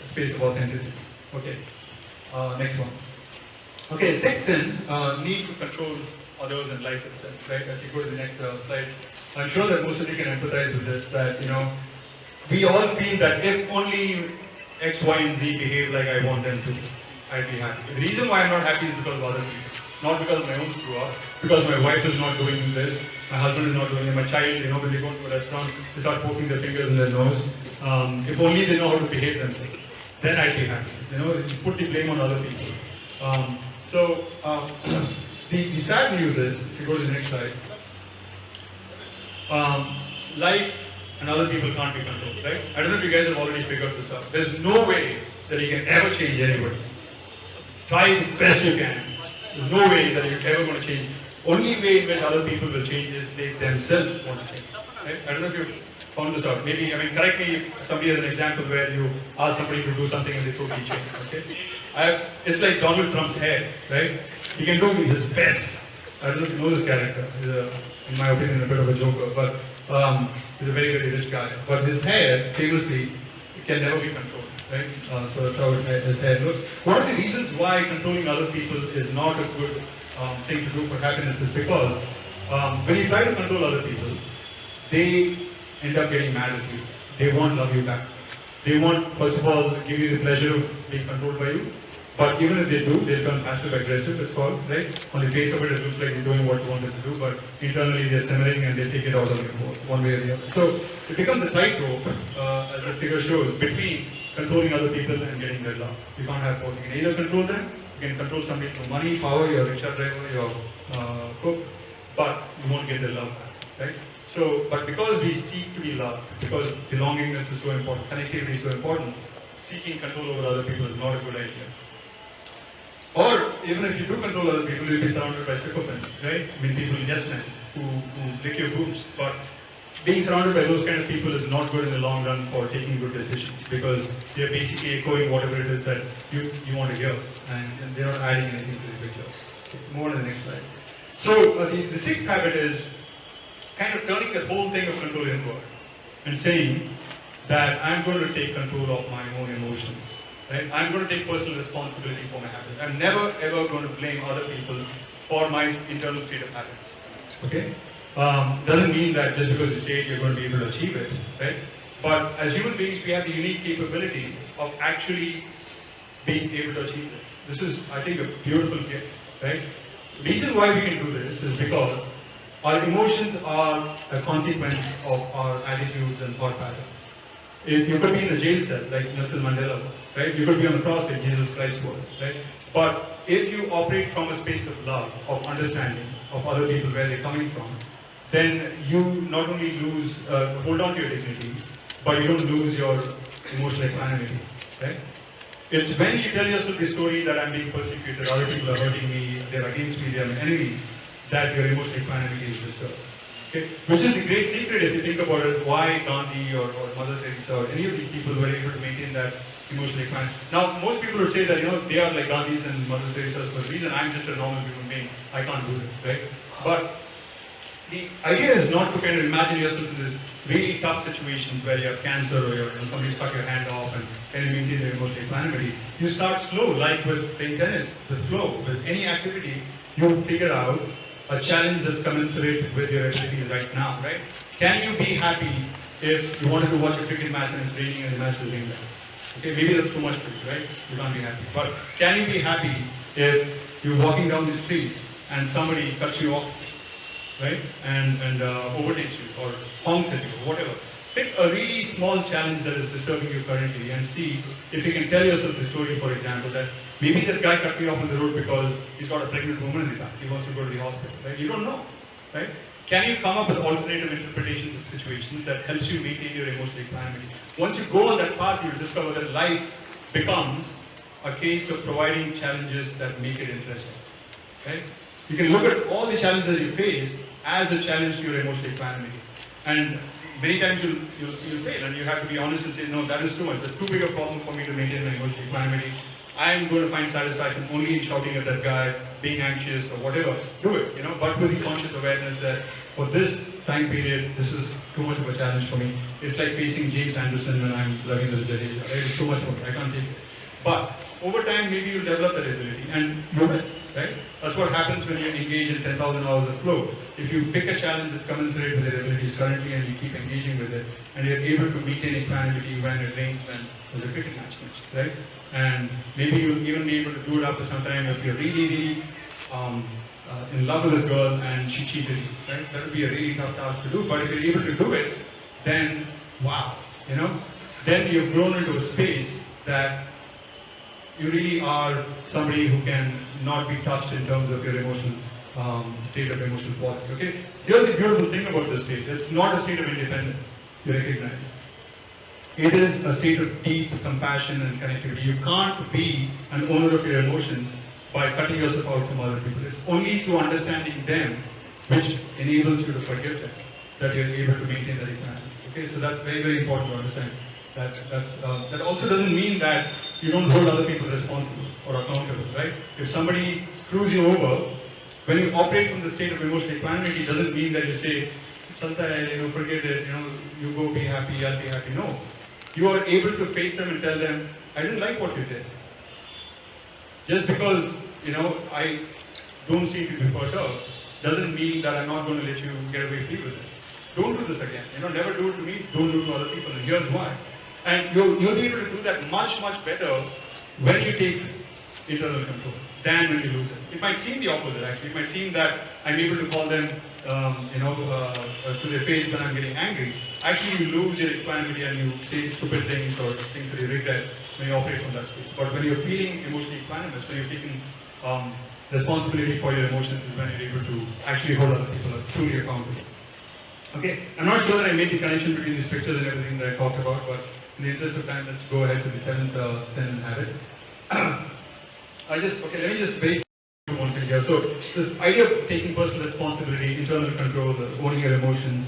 space of authenticity. Okay. Next one. Okay, sixth sin, need to control others and life itself, right? If you go to the next slide, I'm sure that most of you can empathize with this, that, we all feel that if only X, Y, and Z behave like I want them to, I'd be happy. The reason why I'm not happy is because of other people, not because of my own screw up, because my wife is not doing this, my husband is not doing it, my child, when they go to a restaurant, they start poking their fingers in their nose. If only they know how to behave themselves, then I'd be happy. You put the blame on other people. The sad news is, if you go to the next slide, life and other people can't be controlled, right? I don't know if you guys have already figured this out. There's no way that you can ever change anybody. Try the best you can. There's no way that you're ever going to change. Only way in which other people will change is they themselves want to change. Right? I don't know if you've found this out. Maybe, correct me if somebody has an example where you ask somebody to do something and they totally change. Okay? It's like Donald Trump's hair, right? He can do his best. I don't know if you know this character. He's in my opinion, a bit of a joker, but he's a very, very rich guy. But his hair, famously, can never be controlled. Right? So that's how his hair looks. One of the reasons why controlling other people is not a good thing to do for happiness is because when you try to control other people, they end up getting mad at you. They won't love you back. They won't, first of all, give you the pleasure of being controlled by you. But even if they do, they'll turn passive aggressive, it's called, right? On the face of it, it looks like they're doing what you want them to do, but internally they're simmering and they take it out on you one way or the other. So it becomes a tightrope, as the figure shows, between controlling other people and getting their love. You can't have both. You can either control them, you can control somebody through money, power, your rickshaw driver, your cook, but you won't get their love back, right? So, but because we seek to be loved, because belongingness is so important, connectivity is so important, seeking control over other people is not a good idea. Or even if you do control other people, you'll be surrounded by sycophants, right? People, yes men, who lick your boots. But being surrounded by those kind of people is not good in the long run for taking good decisions, because they're basically echoing whatever it is that you want to hear, and they're not adding anything to the picture. More on the next slide. So the sixth habit is kind of turning the whole thing of control inward and saying that I'm going to take control of my own emotions. Right? I'm going to take personal responsibility for my habits. I'm never ever going to blame other people for my internal state of habits. Okay? Doesn't mean that just because you say it, you're going to be able to achieve it, right? But as human beings, we have the unique capability of actually being able to achieve this. This is, I think, a beautiful gift, right? The reason why we can do this is because our emotions are a consequence of our attitudes and thought patterns. You could be in a jail cell like Nelson Mandela was, right? You could be on the cross like Jesus Christ was, right? But if you operate from a space of love, of understanding of other people, where they're coming from, then you not only hold on to your dignity, but you don't lose your emotional equanimity, right? It's when you tell yourself the story that I'm being persecuted, other people are hurting me, they're against me, they're my enemies, that your emotional equanimity is disturbed. Okay? Which is the great secret, if you think about it, why Gandhi or Mother Teresa or any of these people were able to maintain that emotional equanimity. Now, most people would say that, they are like Gandhis and Mother Teresa's for a reason. I'm just a normal human being. I can't do this, right? But the idea is not to kind of imagine yourself in this really tough situations where you have cancer or somebody's cut your hand off and kind of maintain your emotional equanimity. You start slow, like with playing tennis, the flow. With any activity, you figure out a challenge that's commensurate with your abilities right now, right? Can you be happy if you wanted to watch a cricket match and it's raining and the match is raining? Okay, maybe that's too much for you, right? You can't be happy. But can you be happy if you're walking down the street and somebody cuts you off, right? And overtakes you or honks at you or whatever. Pick a really small challenge that is disturbing you currently and see if you can tell yourself the story, for example, that maybe that guy cut me off on the road because he's got a pregnant woman in the back. He wants to go to the hospital, right? You don't know, right? Can you come up with alternative interpretations of situations that helps you maintain your emotional equanimity? Once you go on that path, you'll discover that life becomes a case of providing challenges that make it interesting, right? You can look at all the challenges that you face as a challenge to your emotional equanimity. And many times you'll fail, and you have to be honest and say, no, that is too much. That's too big a problem for me to maintain my emotional equanimity. I'm going to find satisfaction only in shouting at that guy, being anxious or whatever. Do it, but with the conscious awareness that for this time period, this is too much of a challenge for me. It's like facing James Anderson when I'm loving the Jadeja. Right? It's too much for me. I can't take it. But over time, maybe you'll develop that ability and you will, right? That's what happens when you engage in 10,000 hours of flow. If you pick a challenge that's commensurate with your abilities currently and you keep engaging with it, and you're able to maintain equanimity when it rains, when there's a cricket match, right? And maybe you'll even be able to do it after some time if you're really in love with this girl and she cheated you, right? That would be a really tough task to do, but if you're able to do it, then wow, you know, then you've grown into a space that you really are somebody who can not be touched in terms of your emotional state of emotional quality. Okay? Here's the beautiful thing about this state. It's not a state of independence, you recognize. It is a state of deep compassion and connectivity. You can't be an owner of your emotions by cutting yourself out from other people. It's only through understanding them which enables you to forgive them that you're able to maintain that equanimity. Okay, so that's very, very important to understand. That also doesn't mean that you don't hold other people responsible or accountable, right? If somebody screws you over, when you operate from the state of emotional equanimity, it doesn't mean that you say, Chalta, you know, forget it, you know, you go be happy, I'll be happy. No. You are able to face them and tell them, I didn't like what you did. Just because, you know, I don't seem to be perturbed, doesn't mean that I'm not going to let you get away free with this. Don't do this again. You know, never do it to me, don't do it to other people, and here's why. And you'll be able to do that much, much better when you take internal control than when you lose it. It might seem the opposite, actually. It might seem that I'm able to call them, to their face when I'm getting angry. Actually, you lose your equanimity and you say stupid things or things that you regret when you operate from that space. But when you're feeling emotionally equanimous, when you're taking responsibility for your emotions, is when you're able to actually hold other people truly accountable. Okay, I'm not sure that I made the connection between these pictures and everything that I talked about, but in the interest of time, let's go ahead to the seventh sin and habit. Let me just break one thing here. So, this idea of taking personal responsibility, internal control, owning your emotions,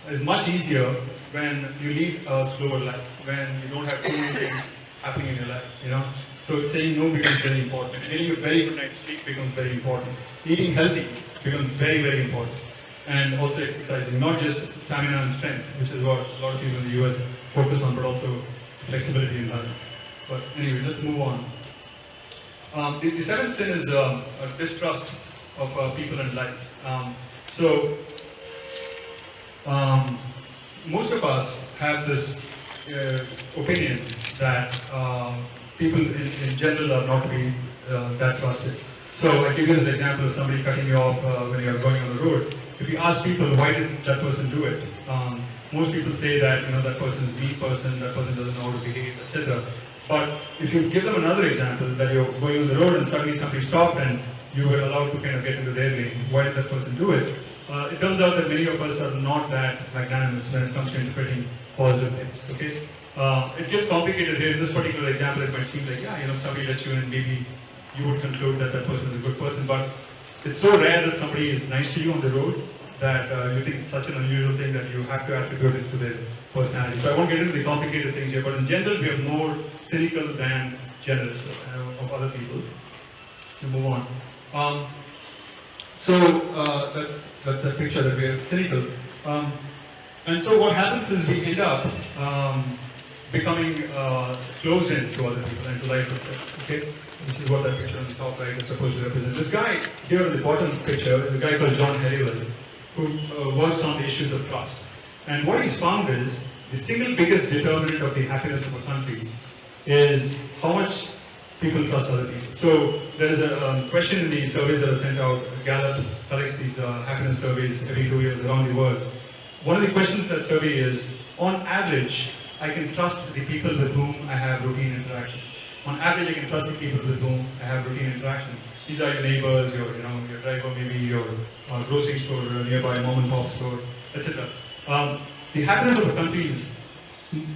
is much easier when you lead a slower life, when you don't have too many things happening in your life, you know. So, saying no becomes very important. Getting a very good night's sleep becomes very important. Eating healthy becomes very, very important. And also exercising, not just stamina and strength, which is what a lot of people in the US focus on, but also flexibility and balance. But anyway, let's move on. The seventh sin is a distrust of people and life. Most of us have this opinion that people in general are not to be that trusted. So I give you this example of somebody cutting you off when you're going on the road. If you ask people, why did that person do it? Most people say that, you know, that person is a weak person, that person doesn't know how to behave, etc. But if you give them another example, that you're going on the road and suddenly somebody stopped and you were allowed to kind of get into their lane, why did that person do it? It turns out that many of us are not that magnanimous when it comes to interpreting positive things, okay? It gets complicated here. In this particular example, it might seem like, yeah, you know, somebody lets you in, maybe you would conclude that that person is a good person, but it's so rare that somebody is nice to you on the road that you think it's such an unusual thing that you have to attribute it to their personality. So I won't get into the complicated things here, but in general, we are more cynical than generous of other people. To move on. That's the picture that we are cynical. And so what happens is we end up becoming closed in to other people and to life itself. Okay? This is what that picture on the top right is supposed to represent. This guy here in the bottom picture is a guy called John Harriwell, who works on the issues of trust. And what he's found is the single biggest determinant of the happiness of a country is how much people trust other people. So there is a question in the surveys that are sent out. Gallup collects these happiness surveys every 2 years around the world. One of the questions in that survey is, on average, I can trust the people with whom I have routine interactions. On average, I can trust the people with whom I have routine interactions. These are your neighbors, your driver, maybe your grocery store, nearby mom and pop store, etc. The happiness of a country is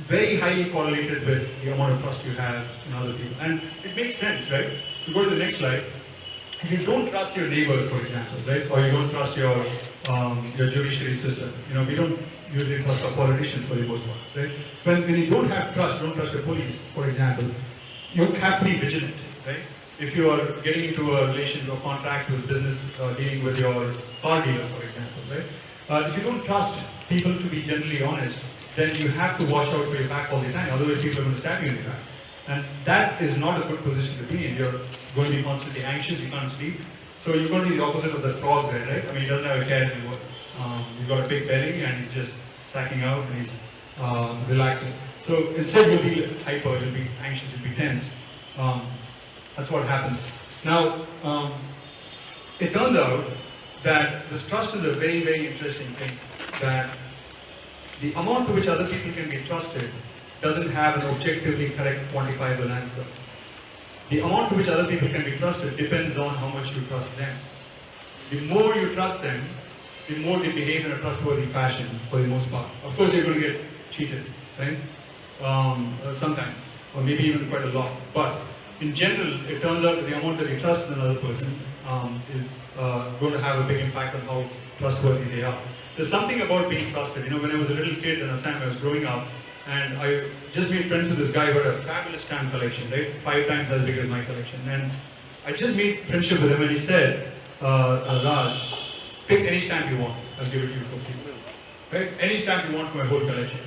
very highly correlated with the amount of trust you have in other people. And it makes sense, right? You go to the next slide. If you don't trust your neighbors, for example, right? Or you don't trust your judiciary system, we don't usually trust our politicians for the most part, right? When you don't have trust, don't trust your police, for example, you have to be vigilant, right? If you are getting into a relation or contract with business, dealing with your car dealer, for example, right? If you don't trust people to be generally honest, then you have to watch out for your back all the time, otherwise people are going to stab you in the back. And that is not a good position to be in. You're going to be constantly anxious, you can't sleep. So you're going to be the opposite of the frog there, right? I mean, he doesn't have a care anymore. He's got a big belly and he's just sacking out and he's relaxing. So instead you'll be hyper, you'll be anxious, you'll be tense. That's what happens. Now, it turns out that this trust is a very, very interesting thing, that the amount to which other people can be trusted doesn't have an objectively correct quantifiable answer. The amount to which other people can be trusted depends on how much you trust them. The more you trust them, the more they behave in a trustworthy fashion for the most part. Of course, you're going to get cheated, right? Sometimes, or maybe even quite a lot. But in general, it turns out that the amount that you trust in another person is going to have a big impact on how trustworthy they are. There's something about being trusted. You know, when I was a little kid in Assam, I was growing up, and I just made friends with this guy who had a fabulous stamp collection, right? 5 times as big as my collection. And I just made friendship with him, and he said, Raj, pick any stamp you want. I'll give it to you for free. Right? Any stamp you want for my whole collection.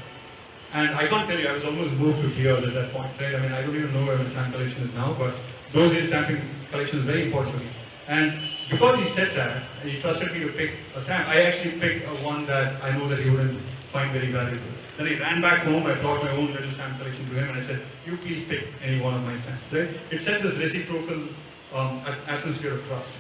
And I can't tell you, I was almost moved to tears at that point, right? I mean, I don't even know where my stamp collection is now, but those days stamping collection is very important to me. And because he said that, he trusted me to pick a stamp, I actually picked one that I know that he wouldn't find very valuable. Then he ran back home, I brought my own little stamp collection to him, and I said, you please pick any one of my stamps, right? It set this reciprocal atmosphere of trust.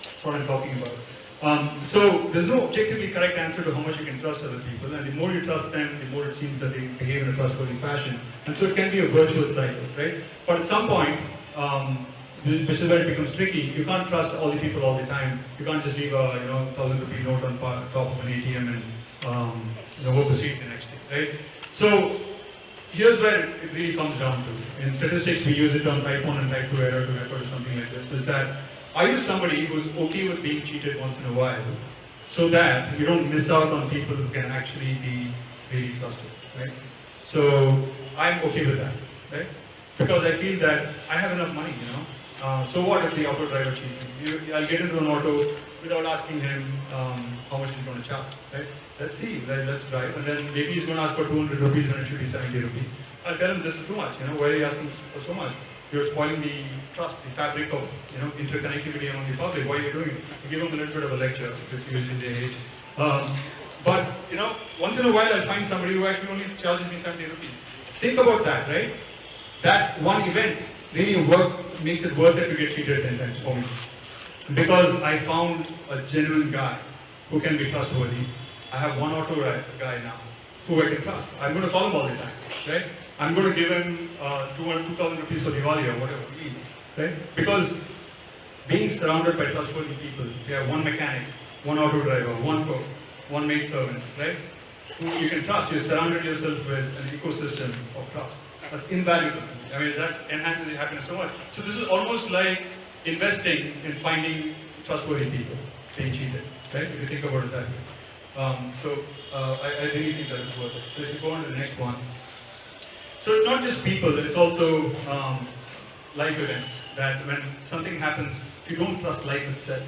That's what I'm talking about. So there's no objectively correct answer to how much you can trust other people, and the more you trust them, the more it seems that they behave in a trustworthy fashion. And so it can be a virtuous cycle, right? But at some point, which is where it becomes tricky, you can't trust all the people all the time. You can't just leave a 1,000 rupee note on top of an ATM and hope to see it the next day, right? So here's where it really comes down to. In statistics, we use the term type 1 and type 2 error to refer to something like this, is that are you somebody who's okay with being cheated once in a while so that you don't miss out on people who can actually be really trusted, right? So I'm okay with that, right? Because I feel that I have enough money, so what if the auto driver cheats me? I'll get into an auto without asking him how much he's going to charge, right? Let's see, let's drive, and then maybe he's going to ask for 200 rupees when it should be 70 rupees. I'll tell him this is too much, why are you asking for so much? You're spoiling the trust, the fabric of interconnectivity among the public. Why are you doing it? You give them a little bit of a lecture, which usually they hate. But once in a while I'll find somebody who actually only charges me 70 rupees. Think about that, right? That one event really makes it worth it to get treated 10 times for me. Because I found a genuine guy who can be trustworthy. I have one auto guy now who I can trust. I'm going to call him all the time, right? I'm going to give him 2,000 rupees for Diwali or whatever, right? Because being surrounded by trustworthy people, you have one mechanic, one auto driver, one cook, one maid servant, right? Who you can trust. You surrounded yourself with an ecosystem of trust. That's invaluable. I mean, that enhances your happiness so much. So this is almost like investing in finding trustworthy people being cheated, right? If you think about it that way. I really think that is worth it. So if you go on to the next one. So it's not just people, it's also life events. That when something happens, if you don't trust life itself,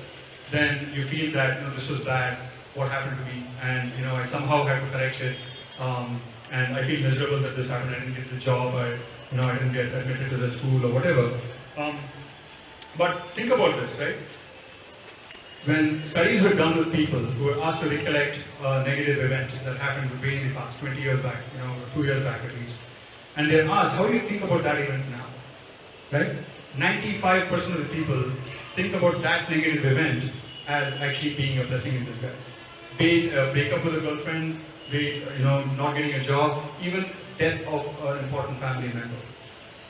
then you feel that this was bad, what happened to me, and I somehow had to correct it, and I feel miserable that this happened. I didn't get the job, I didn't get admitted to the school or whatever. But think about this, right? When studies were done with people who were asked to recollect a negative event that happened way in the past, 20 years back, 2 years back at least, and they're asked, how do you think about that event now? Right? 95% of the people think about that negative event as actually being a blessing in disguise. Be it a breakup with a girlfriend, be it not getting a job, even death of an important family member.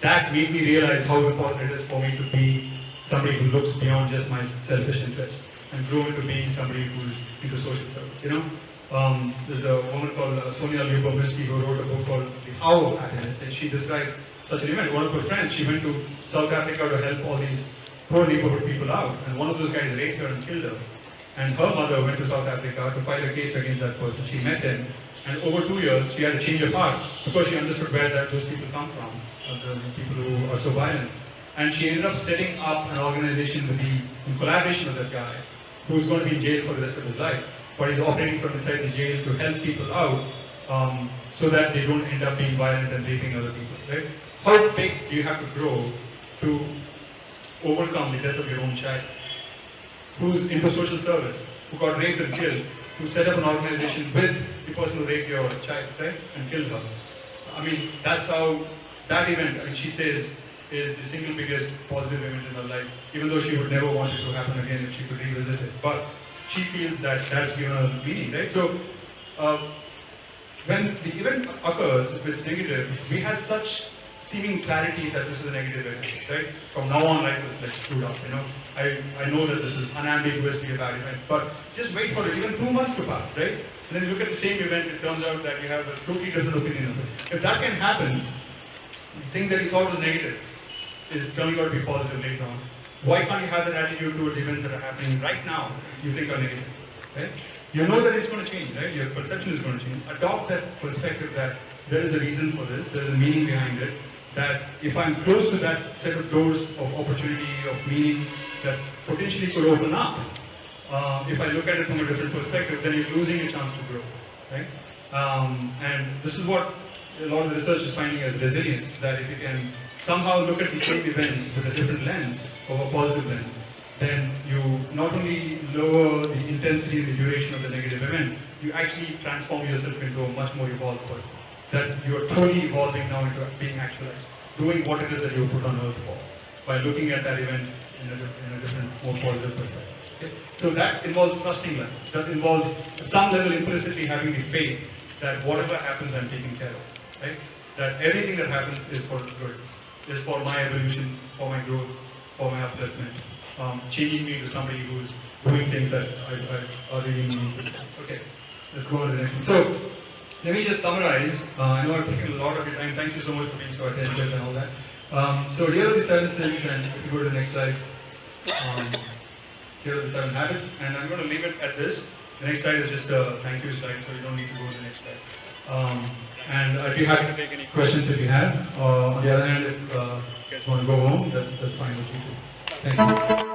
That made me realize how important it is for me to be somebody who looks beyond just my selfish interest and grow into being somebody who's into social service. There's a woman called Sonia Lyubomirsky who wrote a book called The How of Happiness, and she describes such an event. One of her friends, she went to South Africa to help all these poor neighborhood people out, and one of those guys raped her and killed her. And her mother went to South Africa to file a case against that person. She met him, and over 2 years, she had a change of heart because she understood where those people come from, the people who are so violent. And she ended up setting up an organization in collaboration with that guy, who's going to be in jail for the rest of his life. But he's operating from inside the jail to help people out so that they don't end up being violent and raping other people, right? How big do you have to grow to overcome the death of your own child? Who's into social service, who got raped and killed, who set up an organization with the person who raped your child, right? And killed her. I mean, that's how that event, she says, is the single biggest positive event in her life, even though she would never want it to happen again if she could revisit it. But she feels that that's given her meaning, right? So, when the event occurs, if it's negative, we have such seeming clarity that this is a negative event, right? From now on, life is like screwed up, you know. I know that this is unambiguously a bad event, but just wait for it, even 2 months to pass, right? And then you look at the same event, it turns out that you have a totally different opinion of it. If that can happen, the thing that you thought was negative is turning out to be positive later on. Why can't you have that attitude towards events that are happening right now you think are negative, right? You know that it's going to change, right? Your perception is going to change. Adopt that perspective that there is a reason for this, there is a meaning behind it, that if I'm close to that set of doors of opportunity, of meaning, that potentially could open up, if I look at it from a different perspective, then you're losing a chance to grow, right? And this is what a lot of the research is finding as resilience, that if you can somehow look at the same events with a different lens, of a positive lens, then you not only lower the intensity and the duration of the negative event, you actually transform yourself into a much more evolved person. That you are truly evolving now into being actualized, doing what it is that you were put on earth for, by looking at that event in a different, more positive perspective. Okay? So that involves trusting life. That involves some level implicitly having the faith that whatever happens, I'm taken care of. Right? That everything that happens is for good, is for my evolution, for my growth, for my upliftment, changing me to somebody who's doing things that are really meaningful. Okay, let's go on to the next one. So, let me just summarize. I know I've taken a lot of your time. Thank you so much for being so attentive and all that. So here are the 7 sins, and if you go to the next slide, here are the 7 habits, and I'm going to leave it at this. The next slide is just a thank you slide, so you don't need to go to the next slide. And I'd be happy to take any questions if you have. On the other hand, if you guys want to go home, that's fine with you too. Thank you.